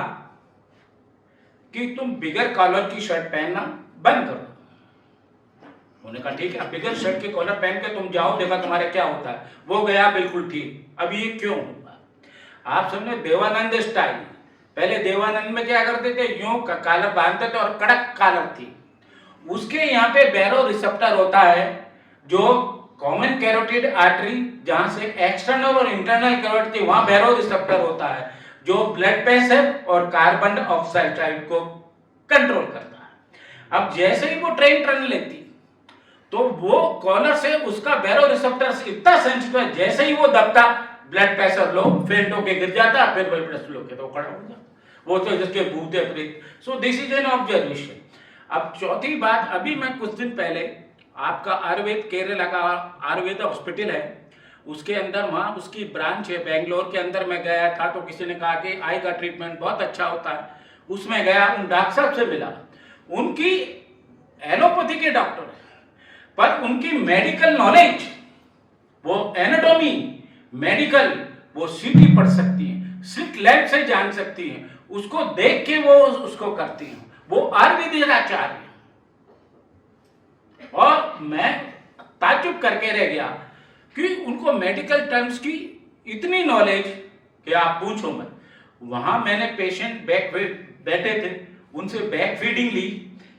कि तुम बिगर कॉलर की शर्ट पहनना बंद करो। उन्होंने कहा ठीक है, आप बिगर शर्ट के कॉलर पहन के तुम जाओ, देखा तुम्हारे क्या होता है। वो गया बिल्कुल ठीक। अब ये क्यों हुआ? आप समझे देवानंद स्टाइल। पहले देवानंद में क्या करते थे, यूं कॉलर बांधते थे और कड़क कॉलर थी। उसके यहाँ पे बैरो रिसेप्टर होता है, जो कॉमन कैरोटिड आर्टरी, जहां से एक्सटर्नल और इंटरनल कैरोटिड थी, वहां बैरो रिसेप्टर होता है, जो ब्लड प्रेशर और कार्बन डाइऑक्साइड को कंट्रोल करता है। अब जैसे ही वो ट्रेन टर्न लेती तो वो कॉलर से उसका बैरो रिसेप्टर से इतना सेंसिटिव है, जैसे ही वो दबता ब्लड प्रेशर लो, फेंट होके गिर जाता, फिर ब्लड प्रेशर लो के तो खड़ा हो जाता। वो तो जिसके भूते प्रेत। So this is an observation. अब चौथी बात, अभी मैं कुछ दिन पहले आपका आयुर्वेद केरला का आयुर्वेद हॉस्पिटल है, उसके अंदर वहां उसकी ब्रांच है बेंगलोर के अंदर, मैं गया था तो किसी ने कहा कि आई का ट्रीटमेंट बहुत अच्छा होता है। उसमें गया, उन डॉक्टर साहब से मिला, उनकी एलोपैथी के डॉक्टर है, पर उनकी मेडिकल नॉलेज, वो एनाटॉमी मेडिकल, वो सीटी पढ़ सकती हैं, स्लिट लैब से जान सकती हैं, उसको देख के वो उसको करती हैं। वो आयुर्वेदिक आचार्य। और मैं ताज्जुब करके रह गया कि उनको मेडिकल टर्म्स की इतनी नॉलेज कि आप पूछो मत। वहां मैंने पेशेंट बैठे थे, उनसे बैक फीडिंग ली,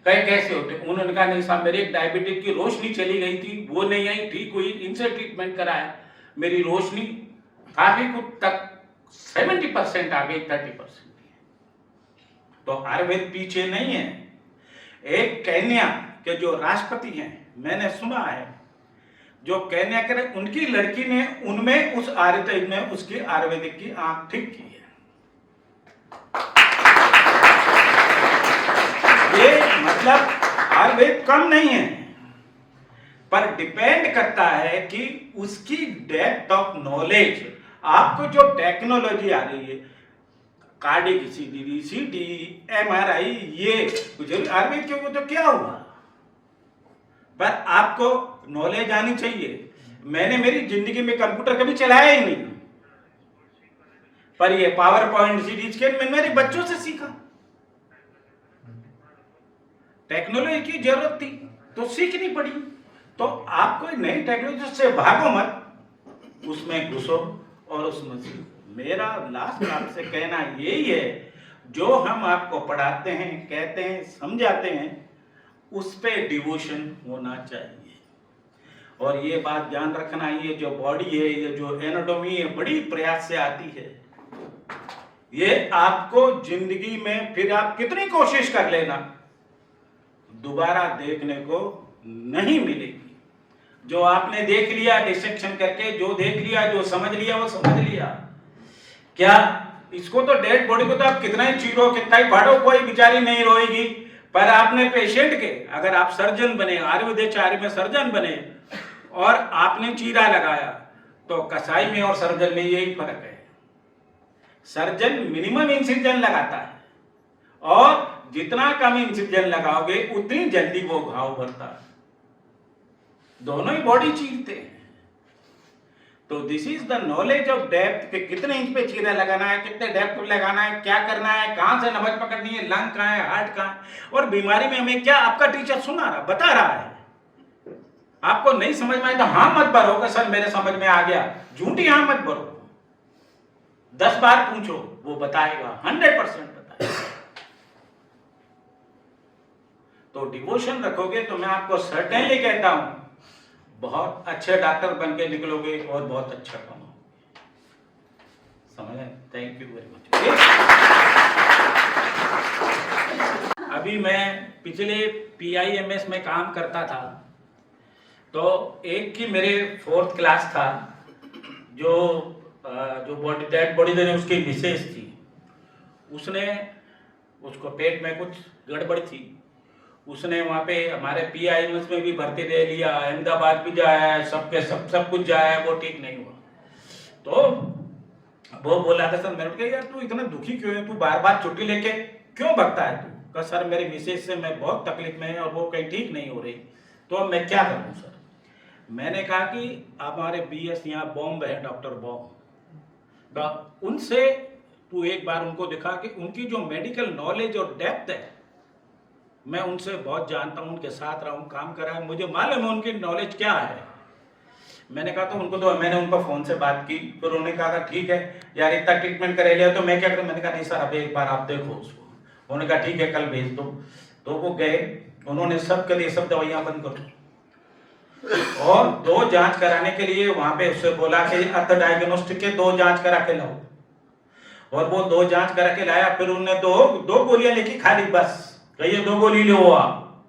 कहे कैसे होते, उन्होंने कहा नहीं साहब मेरी एक डायबिटिक की रोशनी चली गई थी, वो नहीं आई, ठीक हुई, इनसे ट्रीटमेंट कराया, मेरी रोशनी काफी कुछ तक 70% आ गई, 30%। तो आयुर्वेद पीछे नहीं है। एक केन्या के जो राष्ट्रपति हैं, मैंने सुना है, जो केन्या के उनकी लड़की ने उनमें उस आयुर्वेद में उसकी आयुर्वेदिक की आंख ठीक की है। ये मतलब आयुर्वेद कम नहीं है, पर डिपेंड करता है कि उसकी डेप्थ ऑफ नॉलेज। आपको जो टेक्नोलॉजी आ रही है, कार्डिक सीटी, एमआरआई, ये कुछ आयुर्वेद के वो तो क्या हुआ, पर आपको नॉलेज आनी चाहिए। मैंने मेरी जिंदगी में कंप्यूटर कभी चलाया ही नहीं, पर ये पावर पॉइंट सीरीज के मैंने मेरे बच्चों से सीखा। टेक्नोलॉजी की जरूरत थी तो सीखनी पड़ी। तो आपको नई टेक्नोलॉजी से भागो मत, उसमें घुसो और उसमें सीखो। मेरा लास्ट आपसे कहना यही है, जो हम आपको पढ़ाते हैं, कहते हैं, समझाते हैं, उस पे डिवोशन होना चाहिए। और ये बात ध्यान रखना, ये जो बॉडी है, ये जो एनाटॉमी है, बड़ी प्रयास से आती है। ये आपको जिंदगी में फिर आप कितनी कोशिश कर लेना, दोबारा देखने को नहीं मिलेगी। जो आपने देख लिया डिसेक्शन करके, जो देख लिया, जो समझ लिया, वो समझ लिया। क्या इसको तो डेड बॉडी को तो आप कितना ही चीरो, कितना ही फाड़ो, कोई बेचारी नहीं रोएगी। पर आपने पेशेंट के, अगर आप सर्जन बने, आयुर्वेदाचार्य में सर्जन बने और आपने चीरा लगाया, तो कसाई में और सर्जन में यही फर्क है। सर्जन मिनिमम इंसिजन लगाता है, और जितना कम इंसिजन लगाओगे उतनी जल्दी वो घाव भरता है। दोनों ही बॉडी चीरते हैं। तो this is the knowledge of depth, कि कितने इंच पे चीरा लगाना है, कितने डेप्थ पे लगाना है, क्या करना है, कहां से नब्ज पकड़नी है, लंग कहां है, हार्ट कहां है। और बीमारी में हमें क्या आपका टीचर सुना रहा, बता रहा है। आपको नहीं समझ में आए तो हाँ मत भरो कि सर मेरे समझ में आ गया, झूठी हाँ मत भरो। 10 बार पूछो, वो बताएगा, 100% बताएगा। तो डिवोशन रखोगे तो मैं आपको सर्टेनली कहता हूं, बहुत अच्छे डॉक्टर बन के निकलोगे और बहुत अच्छा कमाओगे। समझे? Thank you very much. अभी मैं पिछले PIMS में काम करता था, तो एक की मेरे 4th क्लास था, जो बॉडी डेड बॉडी देने उसकी मिसेज थी। उसने, उसको पेट में कुछ गड़बड़ थी, उसने वहाँ पे हमारे PIMS में भी भर्ती ले लिया, अहमदाबाद भी जाया, सब कुछ जाया, वो ठीक नहीं हुआ। तो वो बोला था सर, मैंने कहा यार तू इतना दुखी क्यों है, तू बार बार छुट्टी लेके क्यों भगता है तू? कहा सर मेरी मिसेज से मैं बहुत तकलीफ में है और वो कहीं ठीक नहीं हो रही, तो अब मैं क्या करूँ सर? मैंने कहा कि आप हमारे BS यहाँ बॉम्ब है, डॉक्टर बॉम्ब, तो उनसे तू एक बार उनको दिखा कि उनकी जो मेडिकल नॉलेज और डेप्थ है मैं उनसे बहुत जानता हूँ, उनके साथ रहा हूँ, काम करा है, मुझे मालूम है उनकी नॉलेज क्या है। मैंने कहा तो उनको तो मैंने उनका फ़ोन से बात की, फिर उन्होंने कहा था ठीक है यार इतना ट्रीटमेंट करे लिया तो मैं क्या करूँ। मैंने कहा नहीं सर अब एक बार आप देखो उसको। उन्होंने कहा ठीक है कल भेज दो। तो वो गए, उन्होंने सबके लिए सब दवाइयाँ बंद कर दी और 2 जांच कराने के लिए वहाँ पे उससे बोला कि अर्थ डायग्नोस्टिक के 2 जांच करा के लाओ। और वो 2 जांच करा के लाया, फिर उन्होंने दो गोलियां लिखी खाली, बस कहिए 2 गोली लो आप।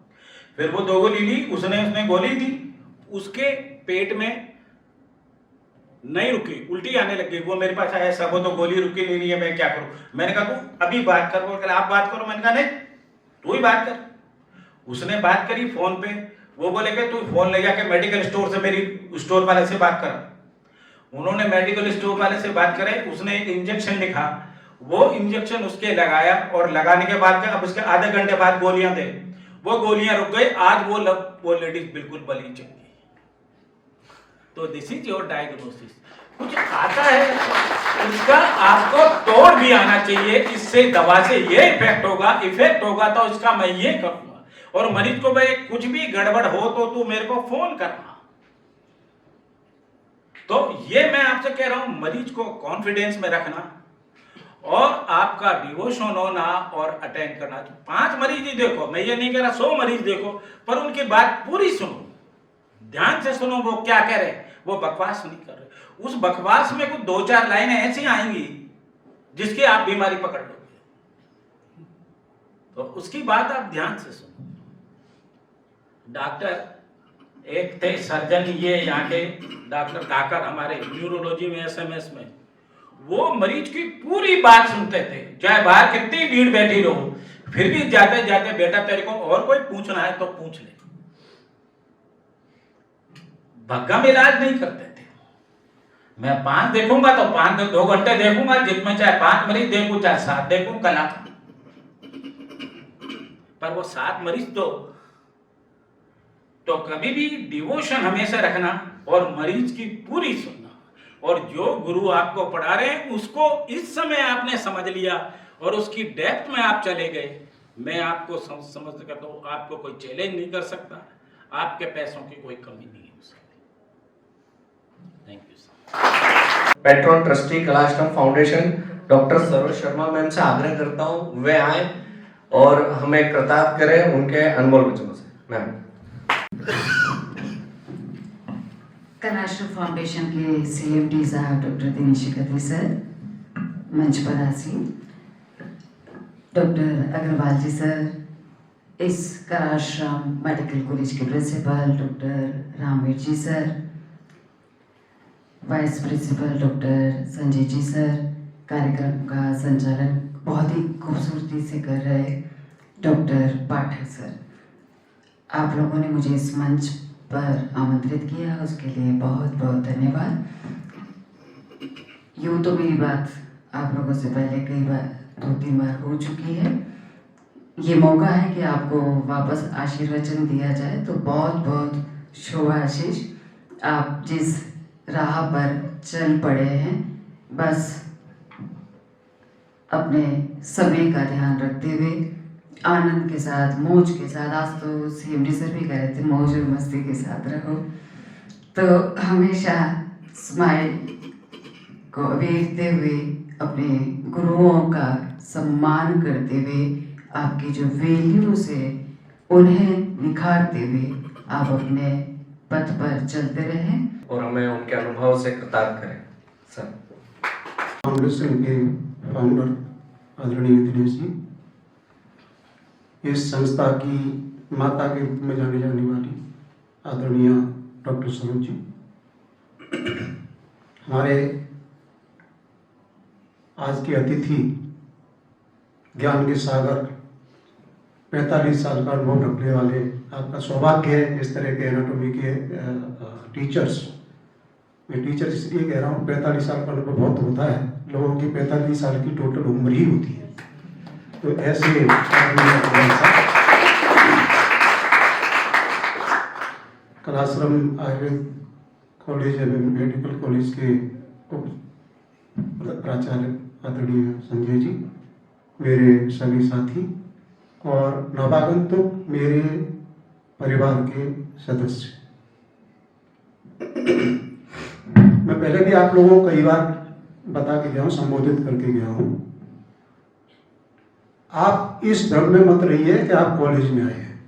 फिर वो 2 गोली ली, उसने गोली दी, उसके पेट में नहीं रुकी, उल्टी आने लगी। वो मेरे पास आया, सब वो तो गोली रुकी नहीं है, मैं क्या करूं। मैंने कहा तू अभी बात कर। वो कहा आप बात करो। मैंने कहा नहीं तू ही बात कर। उसने बात करी फोन पे। वो बोले कि तू फोन ले जाके मेडिकल स्टोर से मेरी स्टोर वाले से बात कर। उन्होंने मेडिकल स्टोर वाले से बात करे, उसने एक इंजेक्शन लिखा, वो इंजेक्शन उसके लगाया और लगाने के बाद अब उसके आधे घंटे बाद गोलियां दे, वो गोलियां रुक गई। आज वो लेडीज बिल्कुल बली चल गई। तो दिस इज योर डायग्नोसिस। कुछ आता है उसका आपको तोड़ भी आना चाहिए। इससे दवा से ये इफेक्ट होगा तो इसका मैं ये करूंगा। और मरीज को भाई कुछ भी गड़बड़ हो तो तू मेरे को फोन करना। तो ये मैं आपसे कह रहा हूं, मरीज को कॉन्फिडेंस में रखना और आपका डिवोशन होना और अटेंड करना। 5 मरीज ही देखो, मैं ये नहीं कह रहा 100 मरीज देखो, पर उनकी बात पूरी सुनो, ध्यान से सुनो। वो क्या कह रहे, वो बकवास नहीं कर रहे। उस बकवास में कुछ 2-4 लाइनें ऐसी आएंगी जिसकी आप बीमारी पकड़ लोगे। तो उसकी बात आप ध्यान से सुनो। डॉक्टर एक थे सर्जन, ये यहाँ के डॉक्टर काकर हमारे न्यूरोलॉजी में SMS में, वो मरीज की पूरी बात सुनते थे, चाहे बाहर कितनी भीड़ बैठी रहो, फिर भी जाते जाते बेटा तेरे को और कोई पूछना है तो पूछ ले। भग्गम इलाज नहीं करते थे। मैं 5 देखूंगा तो 2 घंटे देखूंगा, जिसमें चाहे 5 मरीज देखूं चाहे 7 देखूं कला। पर वो 7 मरीज तो कभी भी डिवोशन हमेशा रखना और मरीज की पूरी सुनना। और जो गुरु आपको पढ़ा रहे हैं उसको इस समय आपने समझ लिया और उसकी डेप्थ में आप चले गए। मैं आपको समझ सकता हूं, आपको कोई चैलेंज नहीं कर सकता, आपके पैसों की कोई कमी नहीं हो सकती। Thank you sir. Patron trustee Kalashram foundation doctor Saroj Sharma ma'am से आग्रह करता हूं वे आए और हमें कृतार्थ करें उनके अनमोल वचनों से। मैम। कलाश्रम फाउंडेशन के CMD साहब डॉक्टर दिनेश खत्री सर मंच पर आसीन, डॉक्टर अग्रवाल जी सर, इस कलाश्रम मेडिकल कॉलेज के principal doctor Ramveer ji sir, vice principal doctor Sanjay ji sir, कार्यक्रम का संचालन बहुत ही खूबसूरती से कर रहे डॉक्टर पाठक सर, आप लोगों ने मुझे इस मंच पर आमंत्रित किया, उसके लिए बहुत बहुत धन्यवाद। यूँ तो मेरी बात आप लोगों से पहले कई बार 2-3 बार हो चुकी है। ये मौका है कि आपको वापस आशीर्वचन दिया जाए, तो बहुत बहुत शुभ आशीष। आप जिस राह पर चल पड़े हैं, बस अपने समय का ध्यान रखते हुए आनंद के साथ, मौज के साथ, आज तो CMD सर भी कह रहे थे मौज और मस्ती के साथ रहो, तो हमेशा स्माइल को अवेरते हुए अपने गुरुओं का सम्मान करते हुए, आपकी जो वैल्यूज है उन्हें निखारते हुए आप अपने पथ पर चलते रहें और हमें उनके अनुभव से कृतार्थ करें। सर। फाउंडेशन के फाउंडर आदरणीय दिनेश जी, इस संस्था की माता के रूप में जाने जाने वाली आदरणीय डॉक्टर सरोज जी, हमारे आज के अतिथि, ज्ञान के सागर, 45 साल का अनुभव रखने वाले, आपका सौभाग्य है इस तरह के एनाटॉमी के टीचर्स। मैं टीचर इसलिए कह रहा हूँ, 45 साल का अनुभव बहुत होता है, लोगों की 45 साल की टोटल उम्र ही होती है। तो ऐसे कलाश्रम आयुर्वेद कॉलेज एवं मेडिकल कॉलेज के उप प्राचार्य आदरणीय संजय जी, मेरे सभी साथी और नवागंतुक मेरे परिवार के सदस्य। मैं पहले भी आप लोगों को कई बार बता के गया हूँ, संबोधित करके गया हूँ। आप इस भ्रम में मत रहिए कि आप कॉलेज में आए हैं।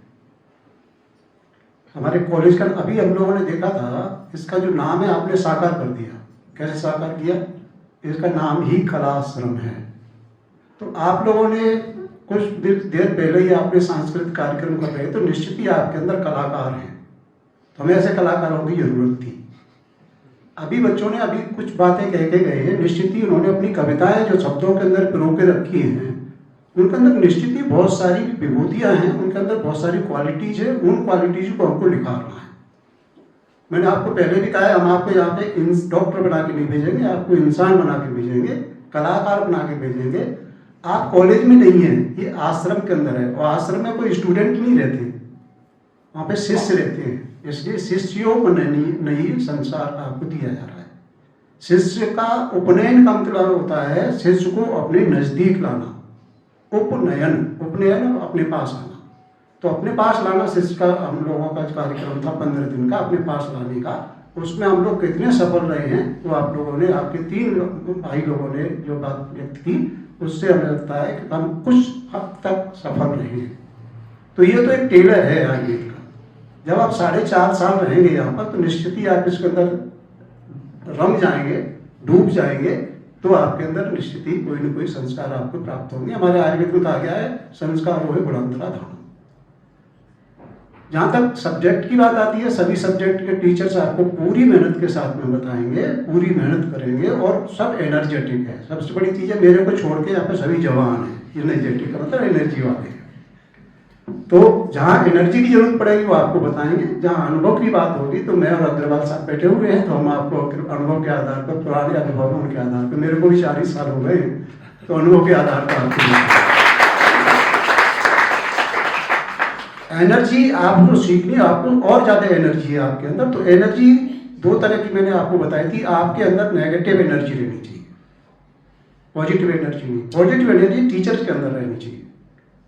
हमारे कॉलेज का अभी हम लोगों ने देखा था, इसका जो नाम है आपने साकार कर दिया। कैसे साकार किया? इसका नाम ही कलाश्रम है। तो आप लोगों ने कुछ देर पहले ही आपने सांस्कृतिक कार्यक्रम कर रहे, तो निश्चित ही आपके अंदर कलाकार हैं। तो हमें ऐसे कलाकारों की जरूरत थी। अभी बच्चों ने अभी कुछ बातें कह के गए हैं, निश्चित ही उन्होंने अपनी कविताएं जो शब्दों के अंदर पिरो के रखी हैं, उनके अंदर निश्चित ही बहुत सारी विभूतियां हैं, उनके अंदर बहुत सारी क्वालिटीज है। उन क्वालिटीज को हमको निखारना है। मैंने आपको पहले भी कहा है, हम आपको यहाँ पे डॉक्टर बना के नहीं भेजेंगे, आपको इंसान बना के भेजेंगे, कलाकार बना के भेजेंगे। आप कॉलेज में नहीं है, ये आश्रम के अंदर है, और आश्रम में कोई स्टूडेंट नहीं रहते, वहाँ पे शिष्य रहते हैं। इसलिए शिष्यों को नई संसार आपको दिया जा रहा है। शिष्य का उपनयन का मतलब होता है शिष्य को अपने नजदीक लाना। उपनयन, उपनयन अपने पास आना। तो अपने पास लाना शिष्य का हम लोगों का कार्यक्रम था 15 दिन का, अपने पास लाने का। उसमें हम लोग कितने सफल रहे हैं, तो आप लोगों ने, आपके 3 भाई लोगों ने जो बात व्यक्त की, उससे हमें लगता है कि हम कुछ हद तक सफल रहे हैं। तो ये तो एक टेलर है आयुर्वेद का। जब आप 4.5 साल रहेंगे यहाँ पर, तो निश्चित ही आप इसके अंदर रम जाएंगे, डूब जाएंगे, तो आपके अंदर निश्चित ही कोई न कोई संस्कार आपको प्राप्त होंगे। हमारे आयुर्वेद में कहा गया है, संस्कार होए गुणांतरा धाम। जहाँ तक सब्जेक्ट की बात आती है, सभी सब्जेक्ट के टीचर्स आपको पूरी मेहनत के साथ में बताएंगे, पूरी मेहनत करेंगे, और सब एनर्जेटिक है। सबसे बड़ी चीज़ है, मेरे को छोड़ के यहाँ पे सभी जवान हैं। एनर्जेटिक का मतलब एनर्जी वाले हैं। तो जहाँ एनर्जी की जरूरत पड़ेगी वो आपको बताएंगे। जहाँ अनुभव की बात होगी, तो मैं और अग्रवाल साहब बैठे हुए हैं, तो हम आपको अनुभव के आधार पर, पुराने अनुभवों के आधार पर, मेरे को भी 40 साल हो गए, तो अनुभव के आधार पर आपको एनर्जी आपको सीखनी, आपको और ज्यादा एनर्जी है आपके अंदर। तो एनर्जी 2 तरह की मैंने आपको बताई थी। आपके अंदर नेगेटिव एनर्जी रहनी चाहिए, पॉजिटिव एनर्जी नहीं। पॉजिटिव एनर्जी टीचर के अंदर रहनी चाहिए,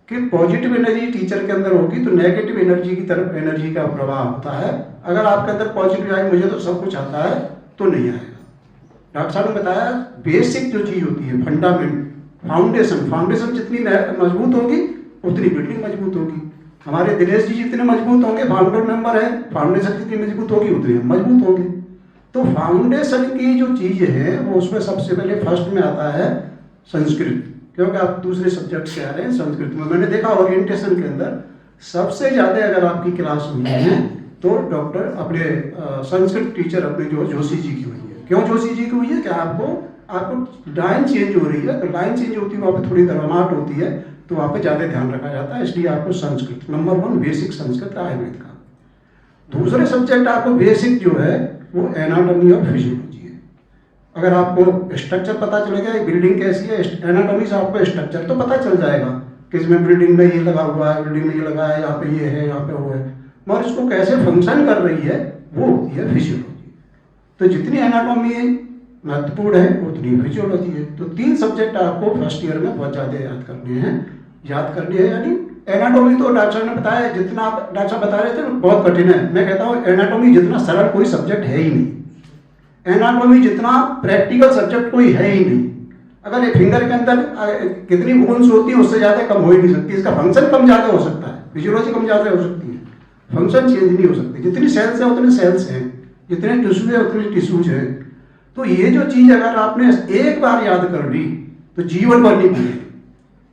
कि पॉजिटिव एनर्जी टीचर के अंदर होगी तो नेगेटिव एनर्जी की तरफ एनर्जी का प्रवाह होता है। अगर आपके अंदर पॉजिटिव आए, मुझे तो सब कुछ आता है, तो नहीं आएगा। डॉक्टर साहब ने बताया, बेसिक जो चीज होती है, फंडामेंट, फाउंडेशन जितनी मजबूत होगी उतनी बिल्डिंग मजबूत होगी। हमारे दिनेश जी जितने मजबूत होंगे, फाउंडर मेंबर है, फाउंडेशन जितनी मजबूत होगी उतनी मजबूत होगी। तो फाउंडेशन की जो चीज है, वो उसमें सबसे पहले फर्स्ट में आता है संस्कृत, क्योंकि आप दूसरे सब्जेक्ट से आ रहे हैं। संस्कृत में मैंने देखा ओरिएंटेशन के अंदर सबसे ज्यादा अगर आपकी क्लास हुई है, तो डॉक्टर अपने संस्कृत टीचर अपने जो जोशी जी की हुई है। क्यों जोशी जी की हुई है? कि आपको लाइन चेंज हो रही है, तो लाइन चेंज होती है, वहाँ पे थोड़ी गर्माहट होती है, तो वहाँ पे ज्यादा ध्यान रखा जाता है। इसलिए आपको संस्कृत नंबर 1 बेसिक संस्कृत आयुर्वेद का। दूसरे सब्जेक्ट आपको बेसिक जो है वो एनाटॉमी और फिजियोलॉजी है। अगर आपको स्ट्रक्चर पता चलेगा, बिल्डिंग कैसी है, एनाटॉमी से आपको स्ट्रक्चर तो पता चल जाएगा कि इसमें बिल्डिंग में ये लगा हुआ है, बिल्डिंग में ये लगा है, यहाँ पे ये है, यहाँ पे वो है, मगर इसको कैसे फंक्शन कर रही है वो होती है फिजियोलॉजी। तो जितनी एनाटॉमी महत्वपूर्ण है उतनी फिजियोलॉजी है। तो 3 सब्जेक्ट आपको फर्स्ट ईयर में बहुत ज़्यादा याद करनी है। यानी एनाटॉमी तो डॉक्टर साहब ने बताया, जितना आप डॉक्टर साहब बता रहे थे बहुत कठिन है। मैं कहता हूँ एनाटॉमी जितना सरल कोई सब्जेक्ट है ही नहीं। एनाटॉमी जितना प्रैक्टिकल सब्जेक्ट कोई है ही नहीं। अगर ये फिंगर के अंदर कितनी बोन्स होती है उससे ज़्यादा कम हो ही नहीं सकती। इसका फंक्शन कम ज़्यादा हो सकता है, फिजियोलॉजी कम ज़्यादा हो सकती है, फंक्शन चेंज नहीं हो सकती। जितनी सेल्स है उतने सेल्स हैं, जितने टिश्यू है उतने टिश्यूज हैं। तो ये जो चीज़ अगर आपने एक बार याद कर ली तो जीवन भर नहीं भूलेगी।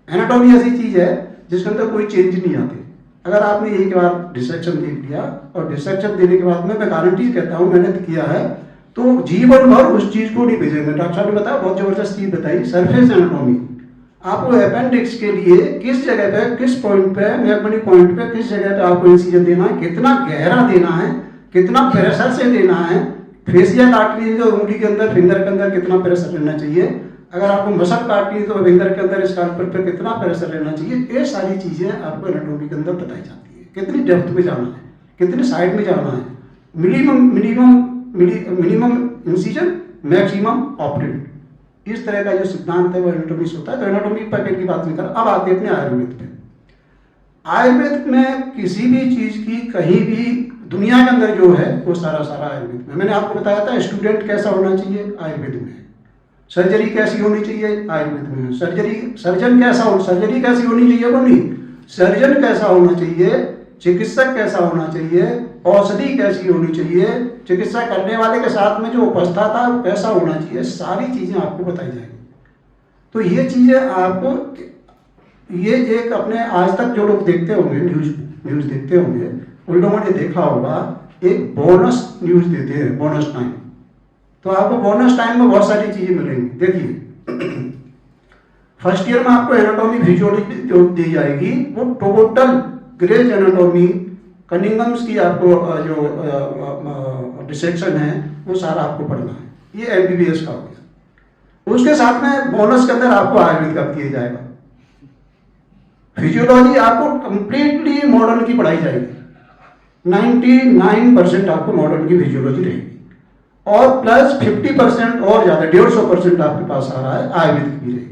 एनाटॉमी ऐसी चीज़ है जिसके अंदर कोई चेंज नहीं आते। अगर आपने एक बार डिसेक्शन देख लिया, और डिसेक्शन देने के बाद में मैं गारंटी कहता हूँ, मैंने किया है, तो जीवन भर उस चीज़ को नहीं भेजेंगे। डॉक्टर साहब ने बताया, बहुत जबरदस्त चीज़ बताई, सरफेस एनाटॉमी। आपको अपेंडिक्स के लिए किस जगह पे, किस पॉइंट पे, मैग्मेटिक पॉइंट पे किस जगह पे आपको इंसिजन देना है, कितना गहरा देना है, कितना प्रेशर से देना है, फेशियल आर्टरी जो उंगली के अंदर, फिंगर के अंदर कितना प्रेशर रहना चाहिए, अगर आपको मसल काटनी है तो फिंगर के अंदर, स्काल्पर पे कितना प्रेशर रहना चाहिए, ये सारी चीज़ें आपको एनाटॉमी के अंदर बताई जाती है। कितनी डेप्थ में जाना है, कितनी साइड में जाना है, मिनिमम इंसिजन, मैक्सिमम ऑपरेट, इस तरह का जो सिद्धांत है वो एनाटॉमी से होता है। तो एनाटॉमी पैकेट की बात नहीं कर, अब आते हैं अपने आयुर्वेद पे। आयुर्वेद में किसी भी चीज की कहीं भी दुनिया के अंदर जो है वो सारा आयुर्वेद में। मैंने आपको बताया था स्टूडेंट कैसा होना चाहिए, आयुर्वेद में। सर्जरी कैसी होनी चाहिए, आयुर्वेद में। सर्जरी कैसी होनी चाहिए वो नहीं, सर्जन कैसा होना चाहिए, चिकित्सक कैसा होना चाहिए, औषधि कैसी होनी चाहिए, चिकित्सा करने वाले के साथ में जो उपस्था था कैसा होना चाहिए, सारी चीजें आपको बताई जाएंगी। तो ये चीजें आपको, ये एक अपने आज तक जो लोग देखते होंगे न्यूज देखते होंगे, उन लोगों ने देखा होगा एक बोनस न्यूज देते हैं, बोनस टाइम। तो आपको बोनस टाइम में बहुत सारी चीजें मिलेंगी। देखिए फर्स्ट ईयर में आपको एनाटॉमी फिजियोलॉजी जो दी जाएगी वो टोटल ग्रेज एनाटॉमी कनिंगम्स की आपको जो डिसेक्शन है वो सारा आपको पढ़ना है। ये एमबीबीएस का हो गया। उसके साथ में बोनस के अंदर आपको आयुर्वेद का दिया जाएगा। फिजियोलॉजी आपको कंप्लीटली मॉडर्न की पढ़ाई जाएगी, 99% आपको मॉडर्न की फिजियोलॉजी रहेगी और प्लस 50% और ज्यादा 150% आपके पास आ रहा है आयुर्वेद की रहेगी।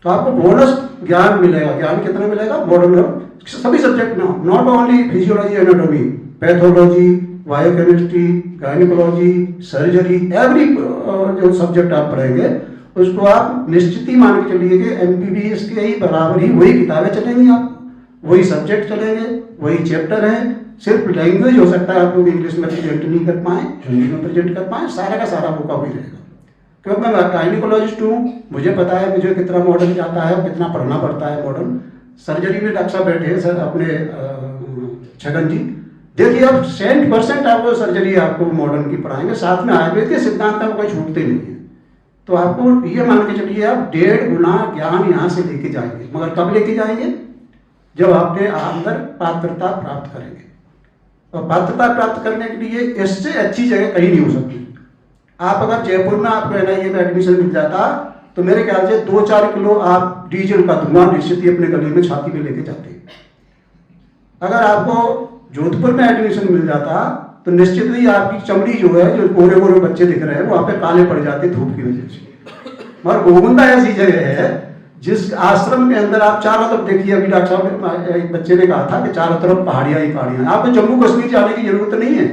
तो आपको बोनस ज्ञान मिलेगा। ज्ञान कितना मिलेगा? मॉडर्न सभी सब्जेक्ट में, not only physiology anatomy, pathology, biochemistry, gynaecology, surgery, every जो सब्जेक्ट आप पढ़ेंगे उसको आप निश्चित ही मान के चलिए कि एमबीबीएस के ही बराबर ही वही किताबें चलेंगी, आप वही सब्जेक्ट चलेंगे, वही चैप्टर है। सिर्फ लैंग्वेज हो सकता है आप लोग इंग्लिश में प्रेजेंट नहीं कर पाए, हिंदी में प्रेजेंट कर पाए, सारा का सारा मौका वही रहेगा। क्योंकि मैं गायनिकोलॉजिस्ट हूँ, मुझे पता है मुझे कितना मॉडर्न जाता है, कितना पढ़ना पड़ता है मॉडर्न। सर्जरी में डॉक्टर साहब बैठे हैं सर अपने छगन जी, देखिए अब 100% आपको सर्जरी आपको मॉडर्न की पढ़ाएंगे, साथ में आयुर्वेद के सिद्धांत में कोई छूटते नहीं है। तो आपको ये मान के चलिए आप 1.5 गुना ज्ञान यहाँ से लेके जाएंगे। मगर कब लेके जाएंगे? जब आपके अंदर पात्रता प्राप्त करेंगे। और पात्रता प्राप्त करने के लिए इससे अच्छी जगह कहीं नहीं हो सकती। आप अगर जयपुर में आपको NIA में एडमिशन मिल जाता तो मेरे ख्याल से 2-4 किलो आप डीजल का धुआं निश्चित ही अपने गले में छाती में लेके जाते। अगर आपको जोधपुर में एडमिशन मिल जाता तो निश्चित ही आपकी चमड़ी जो है, जो गोरे गोरे बच्चे दिख रहे हैं वहां पे काले पड़ जाते धूप की वजह से। मगर गोविंदा ऐसी जगह है जिस आश्रम के अंदर आप चारों तरफ देखिए, अभी डॉक्टर साहब ने एक बच्चे ने कहा था कि चारों तरफ पहाड़ियां ही पहाड़ियां। आपको जम्मू कश्मीर जाने की जरूरत नहीं है।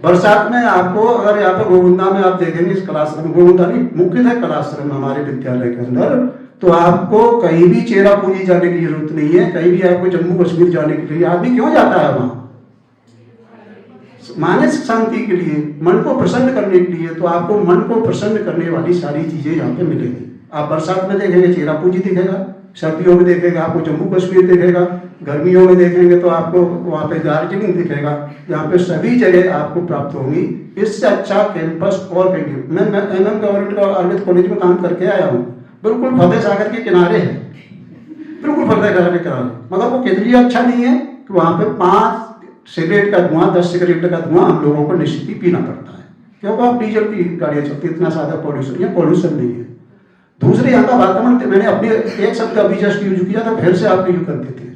बरसात में आपको अगर यहाँ पे गोविंदा में आप देखेंगे, इस कलाश्रम, गोविंदा नहीं मुख्यतः कलाश्रम हमारे विद्यालय के अंदर, तो आपको कहीं भी चेरापूंजी जाने की जरूरत नहीं है। कहीं भी आपको जम्मू कश्मीर जाने के लिए आदमी क्यों जाता है वहां? मानसिक शांति के लिए, मन को प्रसन्न करने के लिए। तो आपको मन को प्रसन्न करने वाली सारी चीजें यहाँ पे मिलेंगी। आप बरसात में देखेंगे चेरापूंजी दिखेगा, सर्दियों में देखेगा आपको जम्मू कश्मीर दिखेगा, गर्मियों में देखेंगे तो आपको वहाँ पे दार्जिलिंग दिखेगा। यहाँ पे सभी जगह आपको प्राप्त होंगी। इससे अच्छा कैंपस और कहीं नहीं। मैं MM गवर्नमेंट आयुर्वेद कॉलेज में काम करके आया हूँ, बिल्कुल फतेह सागर के किनारे है, बिल्कुल फतेह सागर के किनारे। मगर वो कितनी अच्छा नहीं है कि वहाँ पे 5 सिगरेट का धुआं, 10 सिगरेट का धुआं हम लोगों को निश्चित ही पीना पड़ता है, क्योंकि आप डीजल की गाड़ियाँ चलती, इतना ज्यादा पॉल्यूशन या पॉल्यूशन नहीं है। दूसरे यहाँ का वातावरण, मैंने अपने एक शब्द अभी जस्ट यूज किया था, फिर से आप यूज करते थे।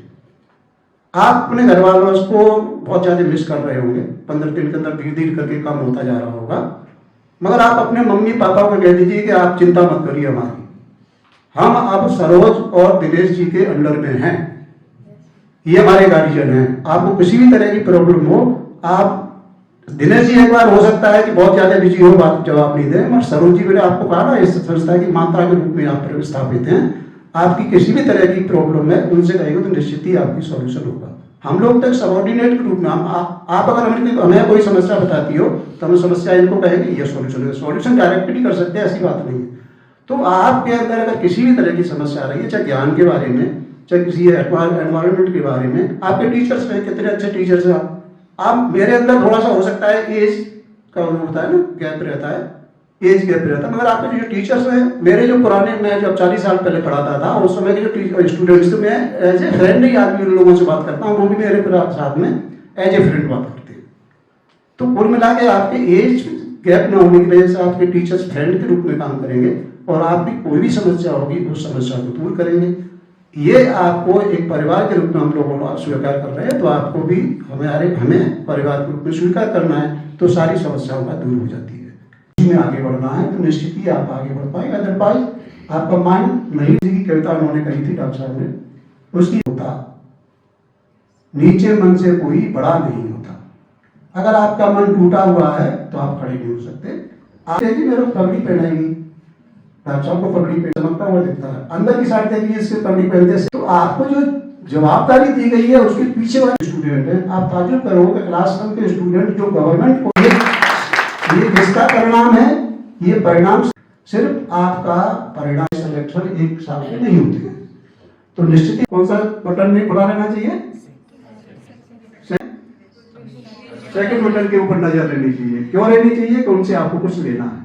आप अपने घर वालों को बहुत ज्यादा मिस कर रहे होंगे, 15 दिन के अंदर धीरे धीरे करके कम होता जा रहा होगा। मगर आप अपने मम्मी पापा को कह दीजिए कि आप चिंता मत करिए हमारी, हम अब सरोज और दिनेश जी के अंडर में हैं, ये हमारे गार्जियन हैं। आपको किसी भी तरह की प्रॉब्लम हो, आप दिनेश जी एक बार हो सकता है कि बहुत ज्यादा बिजी हो, बात जवाब नहीं दे, मगर सरोज जी मैंने आपको कहा ना, इस संस्था की माता के रूप में आप स्थापित हैं। आपकी किसी भी तरह की प्रॉब्लम है उनसे कहेंगे तो निश्चित ही आपकी सॉल्यूशन होगा। हम लोग तक सबऑर्डिनेट के रूप में आप अगर हमें कोई समस्या बताती हो तो हम समस्या इनको कहेंगे ये सॉल्यूशन है। सॉल्यूशन डायरेक्टली कर सकते हैं, ऐसी बात नहीं है। तो आपके अंदर अगर किसी भी तरह की समस्या आ रही है, चाहे ज्ञान के बारे में, चाहे किसी एनवायरमेंट के बारे में, आपके टीचर्स में कितने अच्छे टीचर्स हैं आप। मेरे अंदर थोड़ा सा हो सकता है एज का होता है ना, गैप रहता है, एज गैप रहता है। मगर आपके जो टीचर्स हैं, मेरे जो पुराने, मैं जब 40 साल पहले पढ़ाता था उस समय के जो स्टूडेंट्स थे, मैं एज ए फ्रेंड ही आदमी उन लोगों से बात करता हूँ, वो भी मेरे साथ में एज ए फ्रेंड बात करते हैं। तो कुल मिला के आपके एज गैप न होने की वजह से आपके टीचर्स फ्रेंड के रूप में काम करेंगे और आपकी कोई भी समस्या होगी उस समस्या को दूर करेंगे। ये आपको एक परिवार के रूप में हम लोगों को स्वीकार कर रहे हैं, तो आपको भी हमें परिवार के रूप में स्वीकार करना है, तो सारी समस्याओं का दूर हो जाती है। में आगे बढ़ना है तो निश्चित ही आप आगे बढ़ पाएंगे। अदरवाइज आपका माइंड नहीं, की कविता उन्होंने कही थी डॉक्टर साहब ने, उसकी होता नीचे मन से कोई बड़ा नहीं होता। अगर आपका मन टूटा हुआ है तो आप खड़े नहीं हो सकते। आप देखिए मेरे को पगड़ी पहनाएंगी, डॉक्टर साहब को पगड़ी पहन चमकता हुआ दिखता है, अंदर की साइड देखिए इसके पगड़ी पहनते से। तो आपको जो जवाबदारी दी गई है उसके पीछे वाले स्टूडेंट है, आप ताजुब करोगे क्लास 1 के स्टूडेंट जो गवर्नमेंट को ये किसका परिणाम है? ये परिणाम सिर्फ आपका परिणाम सिलेक्शन एक साल में नहीं होते हैं। तो निश्चित ही कौन सा बटन में खुला रहना चाहिए? सेकंड बटन के ऊपर नजर रहनी चाहिए। क्यों रहनी चाहिए? कि उनसे आपको कुछ लेना है।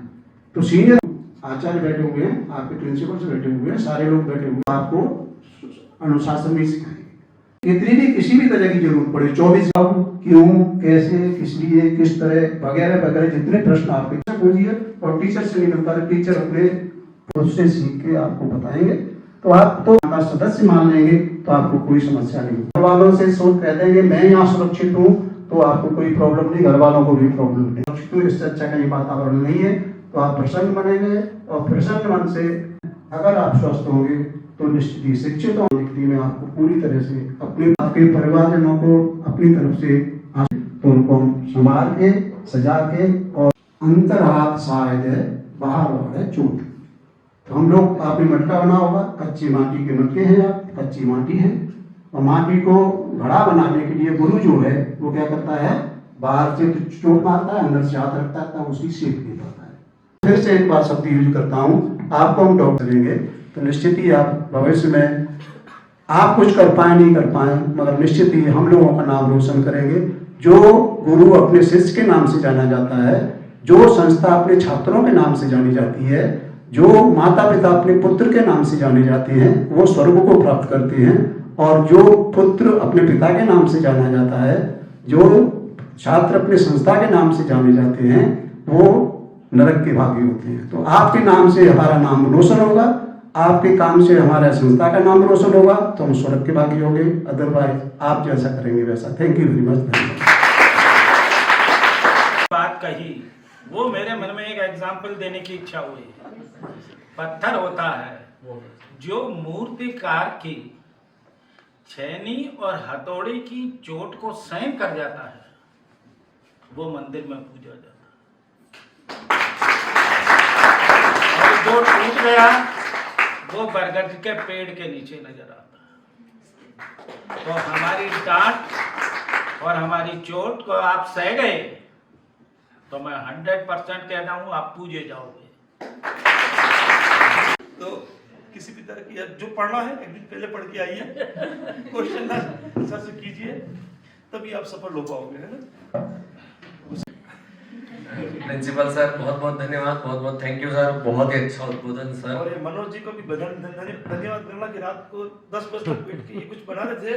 तो सीनियर आचार्य बैठे हुए हैं, आपके प्रिंसिपल से बैठे हुए हैं, सारे लोग बैठे हुए हैं, आपको अनुशासन में सिखाएंगे। इतनी भी किसी भी तरह की जरूरत पड़े 24 क्यों, कैसे, किस लिए, किस तरह वगैरह वगैरह जितने प्रश्न आपके पूछिए और टीचर से निकलता है, टीचर अपने उससे सीख के आपको बताएंगे। तो आप तो सदस्य मान लेंगे तो आपको कोई समस्या नहीं। घर वालों से सोच कह देंगे मैं यहाँ सुरक्षित हूँ तो आपको कोई प्रॉब्लम नहीं, घर वालों को भी प्रॉब्लम नहीं। सुरक्षित इससे अच्छा कहीं वातावरण नहीं है तो आप प्रसन्न बनेंगे और प्रसन्न मन से अगर आप स्वस्थ होंगे तो निश्चित ही शिक्षित होने में आपको पूरी तरह से अपने आपके परिवारजनों को अपनी तरफ से तो उनको संभाल के सजा के और अंतर हाथ शायद है बाहर है चोट। तो हम लोग आपने मटका बना होगा, कच्ची माटी के मटके हैं, आप कच्ची माटी है और माटी को घड़ा बनाने के लिए गुरु जो है वो क्या करता है, बाहर से चोट मारता है, अंदर से हाथ रखता है, उसकी शेप नहीं पाता है। फिर से एक बार शब्द यूज करता हूँ, आपको हम टॉक करेंगे तो निश्चित ही आप भविष्य में आप कुछ कर पाए नहीं कर पाए मगर निश्चित ही हम लोगों का नाम रोशन करेंगे। जो गुरु अपने शिष्य के नाम से जाना जाता है, जो संस्था अपने छात्रों के नाम से जानी जाती है, जो माता पिता अपने पुत्र के नाम से जाने जाते हैं वो स्वर्ग को प्राप्त करते हैं और जो पुत्र अपने पिता के नाम से जाना जाता है, जो छात्र अपने संस्था के नाम से जाने जाते हैं वो नरक के भागी होते हैं। तो आपके नाम से हमारा नाम रोशन होगा, आपके काम से हमारा संस्था का नाम रोशन होगा तो हम स्वर्ग के भागी होंगे, अदरवाइज आप जैसा करेंगे वैसा। Thank you very much. बात कही वो मेरे मन में एक एग्जाम्पल देने की इच्छा हुई। पत्थर होता है जो मूर्तिकार की छेनी और हथौड़ी की चोट को सहन कर जाता है, वो मंदिर में पूजा जाता है। और जो टूट गया वो बरगद के पेड़ के नीचे नजर आता है। तो हमारी डांट और हमारी चोट को आप सह गए तो मैं 100% कहता हूँ आप पूजे जाओगे। तो किसी भी तरह की जो पढ़ना है एक दिन पहले पढ़ के आइए, क्वेश्चन आंसर से कीजिए, तभी आप सफल हो पाओगे, है ना। प्रिंसिपल सर बहुत बहुत धन्यवाद, बहुत बहुत थैंक यू सर, बहुत ही अच्छा उद्बोधन सर। और ये मनोज जी को भी धन्यवाद करना कि रात को 10 बजे तक बैठ के ये कुछ बना रहे थे।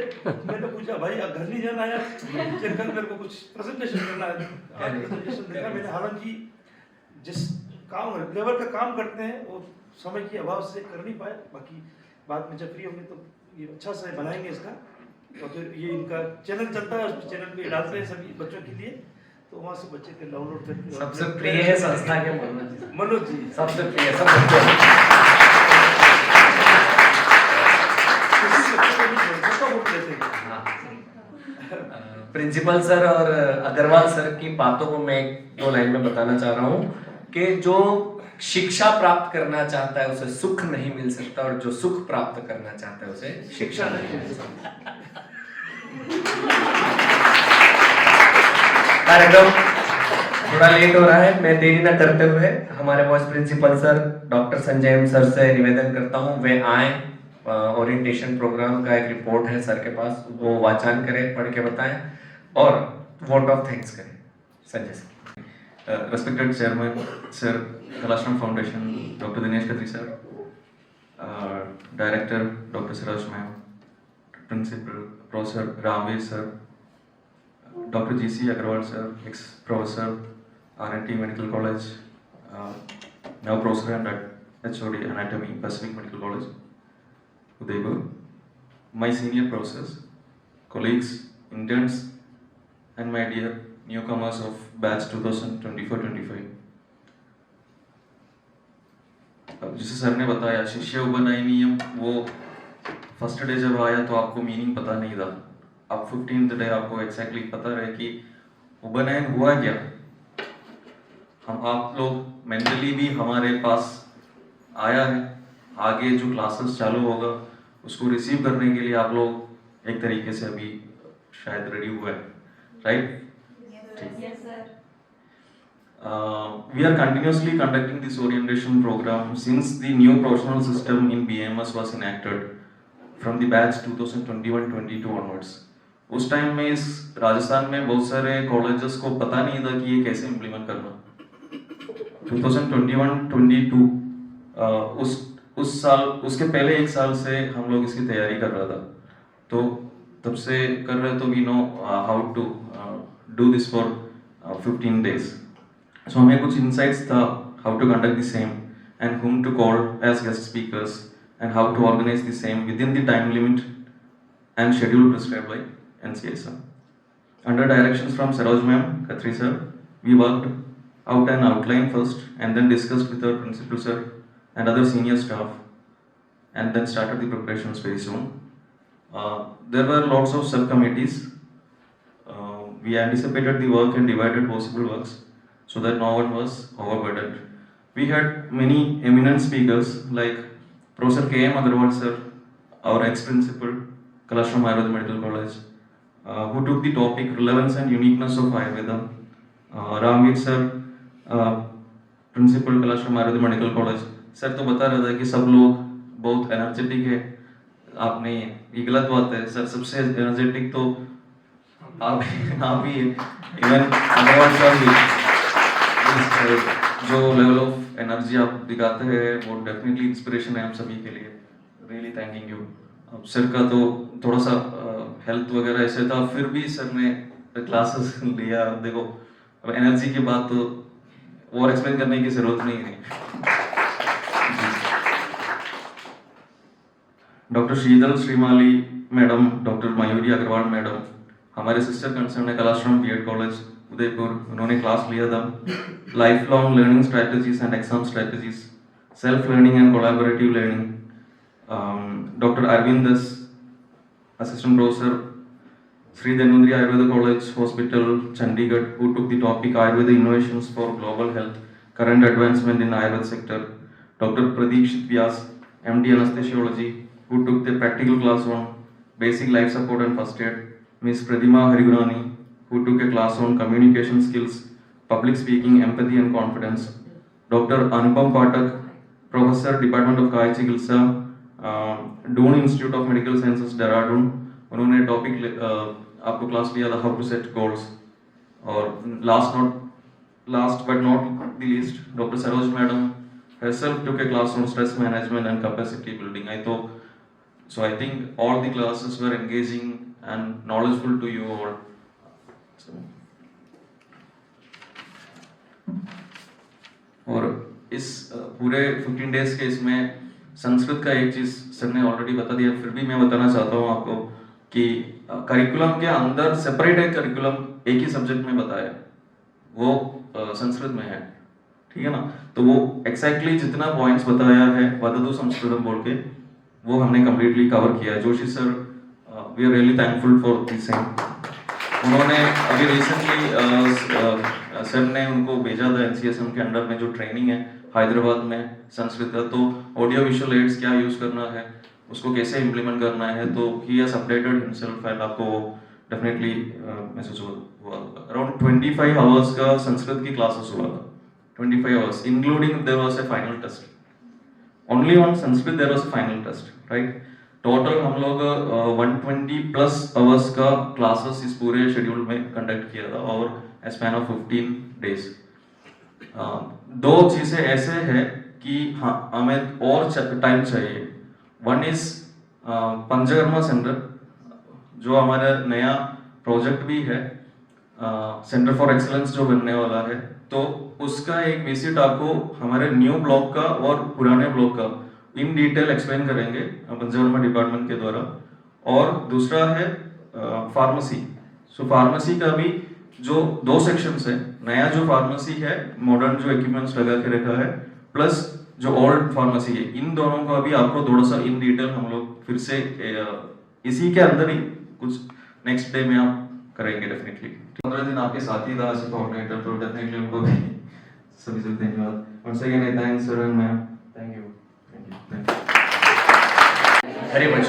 मैंने पूछा भाई अब घर नहीं जाना है, कल मेरे को कुछ प्रेजेंटेशन करना है। आज प्रेजेंटेशन देखा मैंने, हालांकि जिस काम लेवल का काम करते हैं वो समय के अभाव से कर नहीं पाए, बाकी बाद में जब फ्री होंगे तो ये अच्छा से बनाएंगे इसका। और फिर ये इनका चैनल चलता है, उस चैनल पे डालते हैं सभी बच्चों के लिए, तो वहाँ से बच्चे के डाउनलोड करके सबसे प्रिय है संस्था के मनोज जी सबसे प्रिय प्रिंसिपल सर और अग्रवाल सर की बातों को मैं 2 लाइन में बताना चाह रहा हूँ कि जो शिक्षा प्राप्त करना चाहता है उसे सुख नहीं मिल सकता और जो सुख प्राप्त करना चाहता है उसे शिक्षा नहीं मिल सकता। कार्यक्रम थोड़ा लेट हो रहा है, मैं देरी न करते हुए हमारे vice principal sir doctor Sanjay M sir से निवेदन करता हूँ वे आए। ओरिएंटेशन प्रोग्राम का एक रिपोर्ट है सर के पास, वो वाचन करें, पढ़ के बताएं और वोट ऑफ थैंक्स करें। Sanjay sir. Respected Chairman, Sir, Kalashram Foundation, Dr. Dinesh Khatri Sir, Director Dr. Siraj Ma'am, Principal Professor Ramveer Sir, Dr. G.C. Agarwal Sir, ex-Professor, R&T Medical College, now Professor and HOD Anatomy, Pacific Medical College, Udaipur, my senior professors, colleagues, interns, and my dear newcomers of batch 2024-25. अब जैसे sir ने बताया शिष्य उपनयन नियम, वो first day जब आया तो आपको मीनिंग पता नहीं था, अब 15th डे आपको एग्जैक्टली पता रहे कि ओबनयन हुआ क्या। हम आप लोग मेंटली भी हमारे पास आया है, आगे जो क्लासेस चालू होगा उसको रिसीव करने के लिए आप लोग एक तरीके से अभी शायद रेडी हुए हैं, right? Yes, sir. We are continuously conducting this orientation program since the new professional system in BMS was enacted from the batch 2021-22 onwards. उस टाइम में इस राजस्थान में बहुत सारे कॉलेजेस को पता नहीं था कि ये कैसे इम्प्लीमेंट करना। 2021-22 उस साल, उसके पहले एक साल से हम लोग इसकी तैयारी कर रहा था, तो तब से कर रहे, तो we know how to do this for 15 days. So हमें कुछ insights था how to conduct the same and whom to call as guest speakers and how to organize the same within the time limit and schedule prescribed by NCSM. Under directions from Saroj ma'am, Khatri sir, we worked out an outline first and then discussed with our principal sir and other senior staff and then started the preparations very soon. There were lots of subcommittees. We anticipated the work and divided possible works so that no one was overburdened. We had many eminent speakers like Professor K.M. Agarwal sir, our ex-principal, Kalashram Ayurveda Medical College, who took the topic relevance and uniqueness of Ayurveda. Ramveer sir, principal Kalashram Ayurveda Medical College, sir तो बता रहा था कि सब लोग बहुत energetic है, आप नहीं है, ये गलत बात है सर, सबसे एनर्जेटिक तो आप ही है। इवन अग्रवाल सर भी, जो लेवल ऑफ एनर्जी आप दिखाते हैं वो डेफिनेटली इंस्पिरेशन है हम सभी के लिए। Really thanking you. अब सर का तो थोड़ा सा हेल्थ वगैरह ऐसे था, फिर भी सर ने क्लासेस लिया। देखो अब एनर्जी की बात तो और एक्सप्लेन करने की जरूरत नहीं है। Doctor Shridhar Shrimali madam, doctor Mayuri Agarwal madam, हमारे सिस्टर कंसर्न है कलाश्रम बीएड कॉलेज उदयपुर, उन्होंने क्लास लिया था life long learning strategies and exam strategies, self learning and collaborative learning. Doctor Arvind Das, assistant professor, Sri Dhanvantri Ayurveda College Hospital, Chandigarh, who took the topic Ayurveda Innovations for Global Health, Current Advancement in Ayurveda Sector. Dr. Pradikshit Vyas, MD Anesthesiology, who took the practical class on Basic Life Support and First Aid. Ms. Pradima Harigunani, who took a class on Communication Skills, Public Speaking, Empathy and Confidence. Dr. Anupam Pathak, Professor, Department of Kaya Chikitsa, Doon Institute of Medical Sciences, Dehradun, उन्होंने topic आपको class लिया था how to set goals. और last but not the least, doctor Saroj madam herself took a class on stress management and capacity building. So I think all the classes were engaging and knowledgeable to you all. और इस पूरे 15 days के इसमें संस्कृत का एक चीज sir ने already बता दिया, फिर भी मैं बताना चाहता हूँ आपको कि करिकुलम के अंदर सेपरेट एक करिकुलम एक ही सब्जेक्ट में बताया, वो संस्कृत में है, ठीक है ना। तो वो एक्जैक्टली जितना पॉइंट्स बताया है वदतु संस्कृतम बोल के, वो हमने कम्प्लीटली कवर किया है। Joshi sir, we are really thankful for this same. उन्होंने अभी रिसेंटली सर ने उनको भेजा था एनसीएसएम के अंडर में जो ट्रेनिंग है हैदराबाद में संस्कृत का, तो ऑडियो विजुअल एड्स क्या यूज करना है, उसको कैसे इम्प्लीमेंट करना है, तो he has updated himself and आपको डेफिनेटली महसूस हुआ होगा। अराउंड 25 आवर्स का संस्कृत की क्लासेस हुआ था, 25 hours including there was a final test, only on Sanskrit there was a final test, right. Total हम लोग 120 प्लस आवर्स का क्लासेस इस पूरे शेड्यूल में कंडक्ट किया था और स्पैन ऑफ 15 डेज। दो चीजें ऐसे है कि हाँ हमें और टाइम चाहिए। वन इज पंचकर्मा सेंटर, जो हमारा नया प्रोजेक्ट भी है, सेंटर फॉर एक्सीलेंस जो बनने वाला है, तो उसका एक विजिट आपको हमारे न्यू ब्लॉक का और पुराने ब्लॉक का इन डिटेल एक्सप्लेन करेंगे पंचकर्मा डिपार्टमेंट के द्वारा। और दूसरा है फार्मेसी। सो फार्मेसी का भी जो 2 सेक्शंस है, नया जो फार्मेसी है मॉडर्न जो इक्विपमेंट्स लगा के रखा है, प्लस जो ओल्ड फार्मेसी है, इन दोनों को अभी आपको थोड़ा सा इन डिटेल हम लोग फिर से इसी के अंदर ही कुछ नेक्स्ट डे में आप करेंगे डेफिनेटली। 15 दिन आपके साथ ही था एज कोऑर्डिनेटर, तो डेफिनेटली उनको भी सभी से धन्यवाद। Once again thanks sir and ma'am, thank you. Harivansh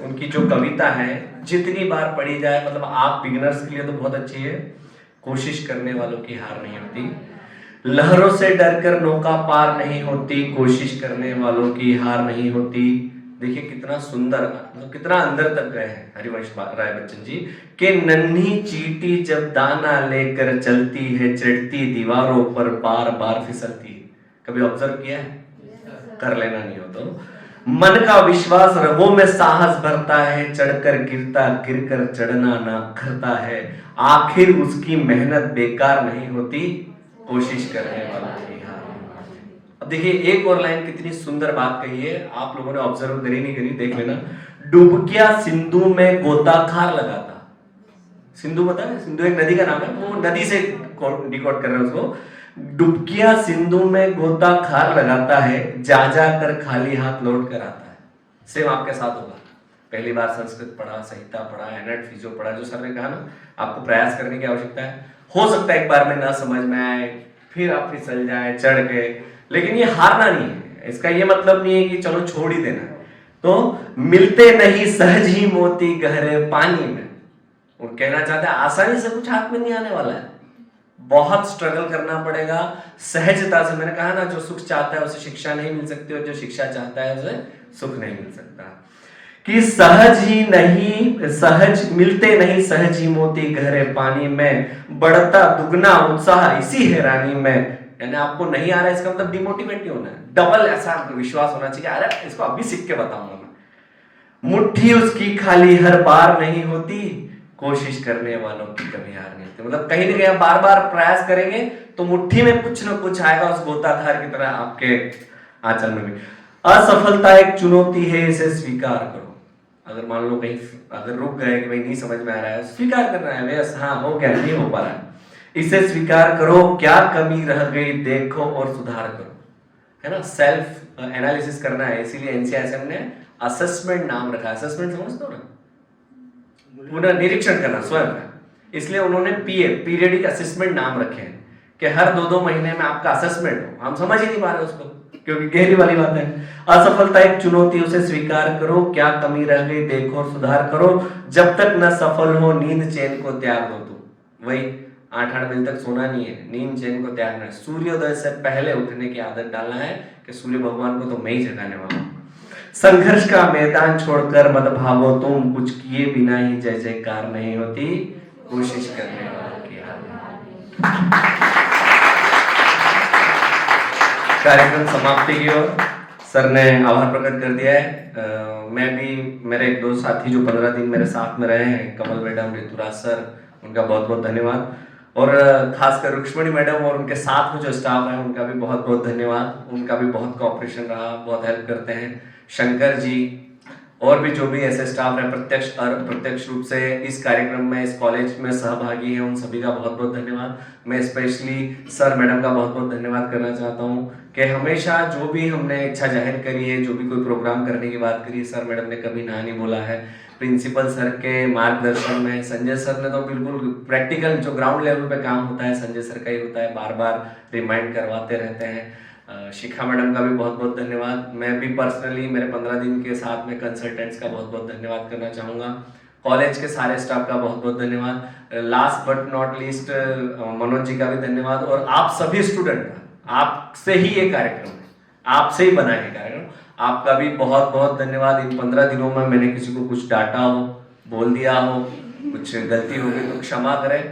उनकी जो कविता है जितनी बार पढ़ी जाए, मतलब आप बिगिनर्स के लिए तो बहुत अच्छी है। कोशिश करने वालों की हार नहीं होती, लहरों से डरकर नौका पार नहीं होती, कोशिश करने वालों की हार नहीं होती। देखिए कितना सुंदर, मतलब कितना अंदर तक गए हैं हरिवंश राय बच्चन जी के। नन्ही चींटी जब दाना लेकर चलती है, चढ़ती दीवारों पर बार बार फिसलती है। कभी ऑब्जर्व किया है? कर लेना नहीं हो तो। मन का विश्वास रगों में साहस भरता है, चढ़कर गिरता गिरकर चढ़ना ना करता है, आखिर उसकी मेहनत बेकार नहीं होती, कोशिश करने वाला की हार। अब देखिए एक और लाइन कितनी सुंदर बात कही है, आप लोगों ने ऑब्जर्व करी नहीं करी, देख लेना। डुबकिया सिंधु में गोताखार लगाता। सिंधु पता है? सिंधु एक नदी का नाम है, वो नदी से डिकोड कर रहे हैं उसको। डुबकिया सिंधु में गोताखार लगाता है, जा जा कर खाली हाथ लौट कर आता है। सेम आपके साथ होगा। पहली बार संस्कृत पढ़ा, संहिता पढ़ा, एनएट फिजियो पढ़ा, जो सर ने कहा ना आपको प्रयास करने की आवश्यकता है। हो सकता है एक बार में ना समझ में आए, फिर आप फिसल जाए, चढ़ गए, लेकिन ये हारना नहीं है। इसका ये मतलब नहीं है कि चलो छोड़ ही देना। तो मिलते नहीं सहज ही मोती गहरे पानी में। वो कहना चाहते हैं आसानी से कुछ हाथ में नहीं आने वाला है, बहुत स्ट्रगल करना पड़ेगा सहजता से। मैंने कहा ना जो सुख चाहता है उसे शिक्षा नहीं मिल सकती, और जो शिक्षा चाहता है उसे सुख नहीं मिल सकता। कि सहज ही नहीं सहज मिलते नहीं सहज ही मोती गहरे पानी में, बढ़ता दुगना उत्साह इसी हैरानी में। यानी आपको नहीं आ रहा है इसका मतलब डिमोटिवेट नहीं होना है, डबल ऐसा विश्वास होना चाहिए, अरे इसको अभी सीख के बताऊंगा मैं। मुट्ठी उसकी खाली हर बार नहीं होती, कोशिश करने वालों की कभी हार नहीं होती। मतलब कहीं ना कहीं आप बार बार प्रयास करेंगे तो मुट्ठी में कुछ ना कुछ आएगा, उस गोताखार की तरह आपके आंचल में भी। असफलता एक चुनौती है, इसे स्वीकार करो। अगर मान लो कहीं अगर रुक गए कि भाई नहीं समझ में आ रहा है, स्वीकार करना है, बस हाँ हो गया, नहीं हो पा रहा है, इसे स्वीकार करो। क्या कमी रह गई देखो और सुधार करो, है ना। सेल्फ एनालिसिस करना है, इसीलिए एनसीआईएसएम ने असेसमेंट नाम रखा है। असेसमेंट समझते हो ना, पुनः निरीक्षण करना स्वयं का, इसलिए उन्होंने पीए पीरियडिक असेसमेंट नाम रखे हैं कि हर 2-2 महीने में आपका असेसमेंट हो। हम समझ ही नहीं पा रहे उसको, क्योंकि गहरी वाली बात है। असफलता एक चुनौती, उसे स्वीकार करो। क्या कमी रह गई देखो और सुधार करो। जब तक न सफल हो नींद चैन को त्याग दो। तुम वही 8-8 बजे तक सोना नहीं है, नींद चैन को त्यागना है। सूर्योदय से पहले उठने की आदत डालना है कि सूर्य भगवान को तो मैं ही जगाने वाला हूँ। संघर्ष का मैदान छोड़कर मत भागो तुम, कुछ किए बिना ही जय जयकार नहीं होती, कोशिश करने वालों की हार। कार्यक्रम समाप्ति की ओर सर ने आभार प्रकट कर दिया है। मैं भी, मेरे एक दो साथी जो 15 दिन मेरे साथ में रहे हैं, कमल मैडम, ऋतुराज सर, उनका बहुत बहुत धन्यवाद। और खासकर रुक्ष्मणी मैडम और उनके साथ में जो स्टाफ है उनका भी बहुत बहुत धन्यवाद। उनका भी बहुत कोऑपरेशन रहा, बहुत हेल्प करते हैं। शंकर जी और भी जो भी ऐसे स्टाफ है प्रत्यक्ष और अप्रत्यक्ष रूप से इस कार्यक्रम में, इस कॉलेज में सहभागी हैं, उन सभी का बहुत बहुत धन्यवाद। मैं स्पेशली सर मैडम का बहुत बहुत धन्यवाद करना चाहता हूँ कि हमेशा जो भी हमने इच्छा जाहिर करी है, जो भी कोई प्रोग्राम करने की बात करी है, सर मैडम ने कभी ना नहीं बोला है। प्रिंसिपल सर के मार्गदर्शन में, संजय सर ने तो बिल्कुल प्रैक्टिकल जो ग्राउंड लेवल पे काम होता है संजय सर का ही होता है, बार बार रिमाइंड करवाते रहते हैं। शिखा मैडम का भी बहुत बहुत धन्यवाद। मैं भी पर्सनली मेरे 15 दिन के साथ में कंसल्टेंट्स का बहुत बहुत धन्यवाद करना चाहूँगा। कॉलेज के सारे स्टाफ का बहुत बहुत धन्यवाद। Last but not least Manoj ji का भी धन्यवाद। और आप सभी स्टूडेंट का, आपसे ही ये कार्यक्रम है, आपसे ही बना है कार्यक्रम, आपका भी बहुत बहुत धन्यवाद। इन 15 दिनों में मैंने किसी को कुछ डांटा हो, बोल दिया हो, कुछ गलती हो गई तो क्षमा करें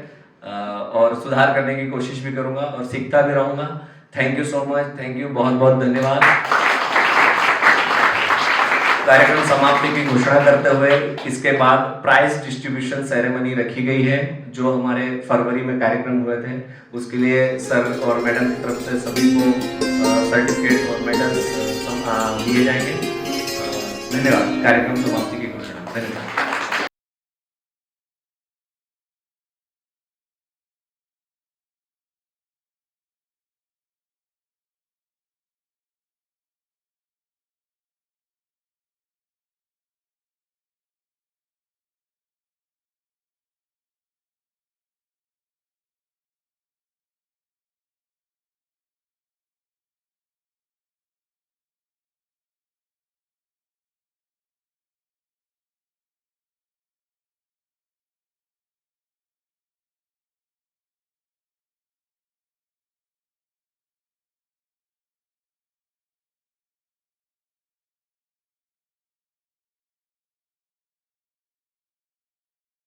और सुधार करने की कोशिश भी करूँगा और सीखता भी रहूँगा। Thank you so much, thank you, बहुत बहुत धन्यवाद। कार्यक्रम समाप्ति की घोषणा करते हुए इसके बाद प्राइज डिस्ट्रीब्यूशन सेरेमनी रखी गई है, जो हमारे फरवरी में कार्यक्रम हुए थे। उसके लिए सर और मैडम की तरफ से सभी को सर्टिफिकेट और मेडल्स दिए जाएंगे। धन्यवाद। कार्यक्रम समाप्ति की घोषणा। धन्यवाद।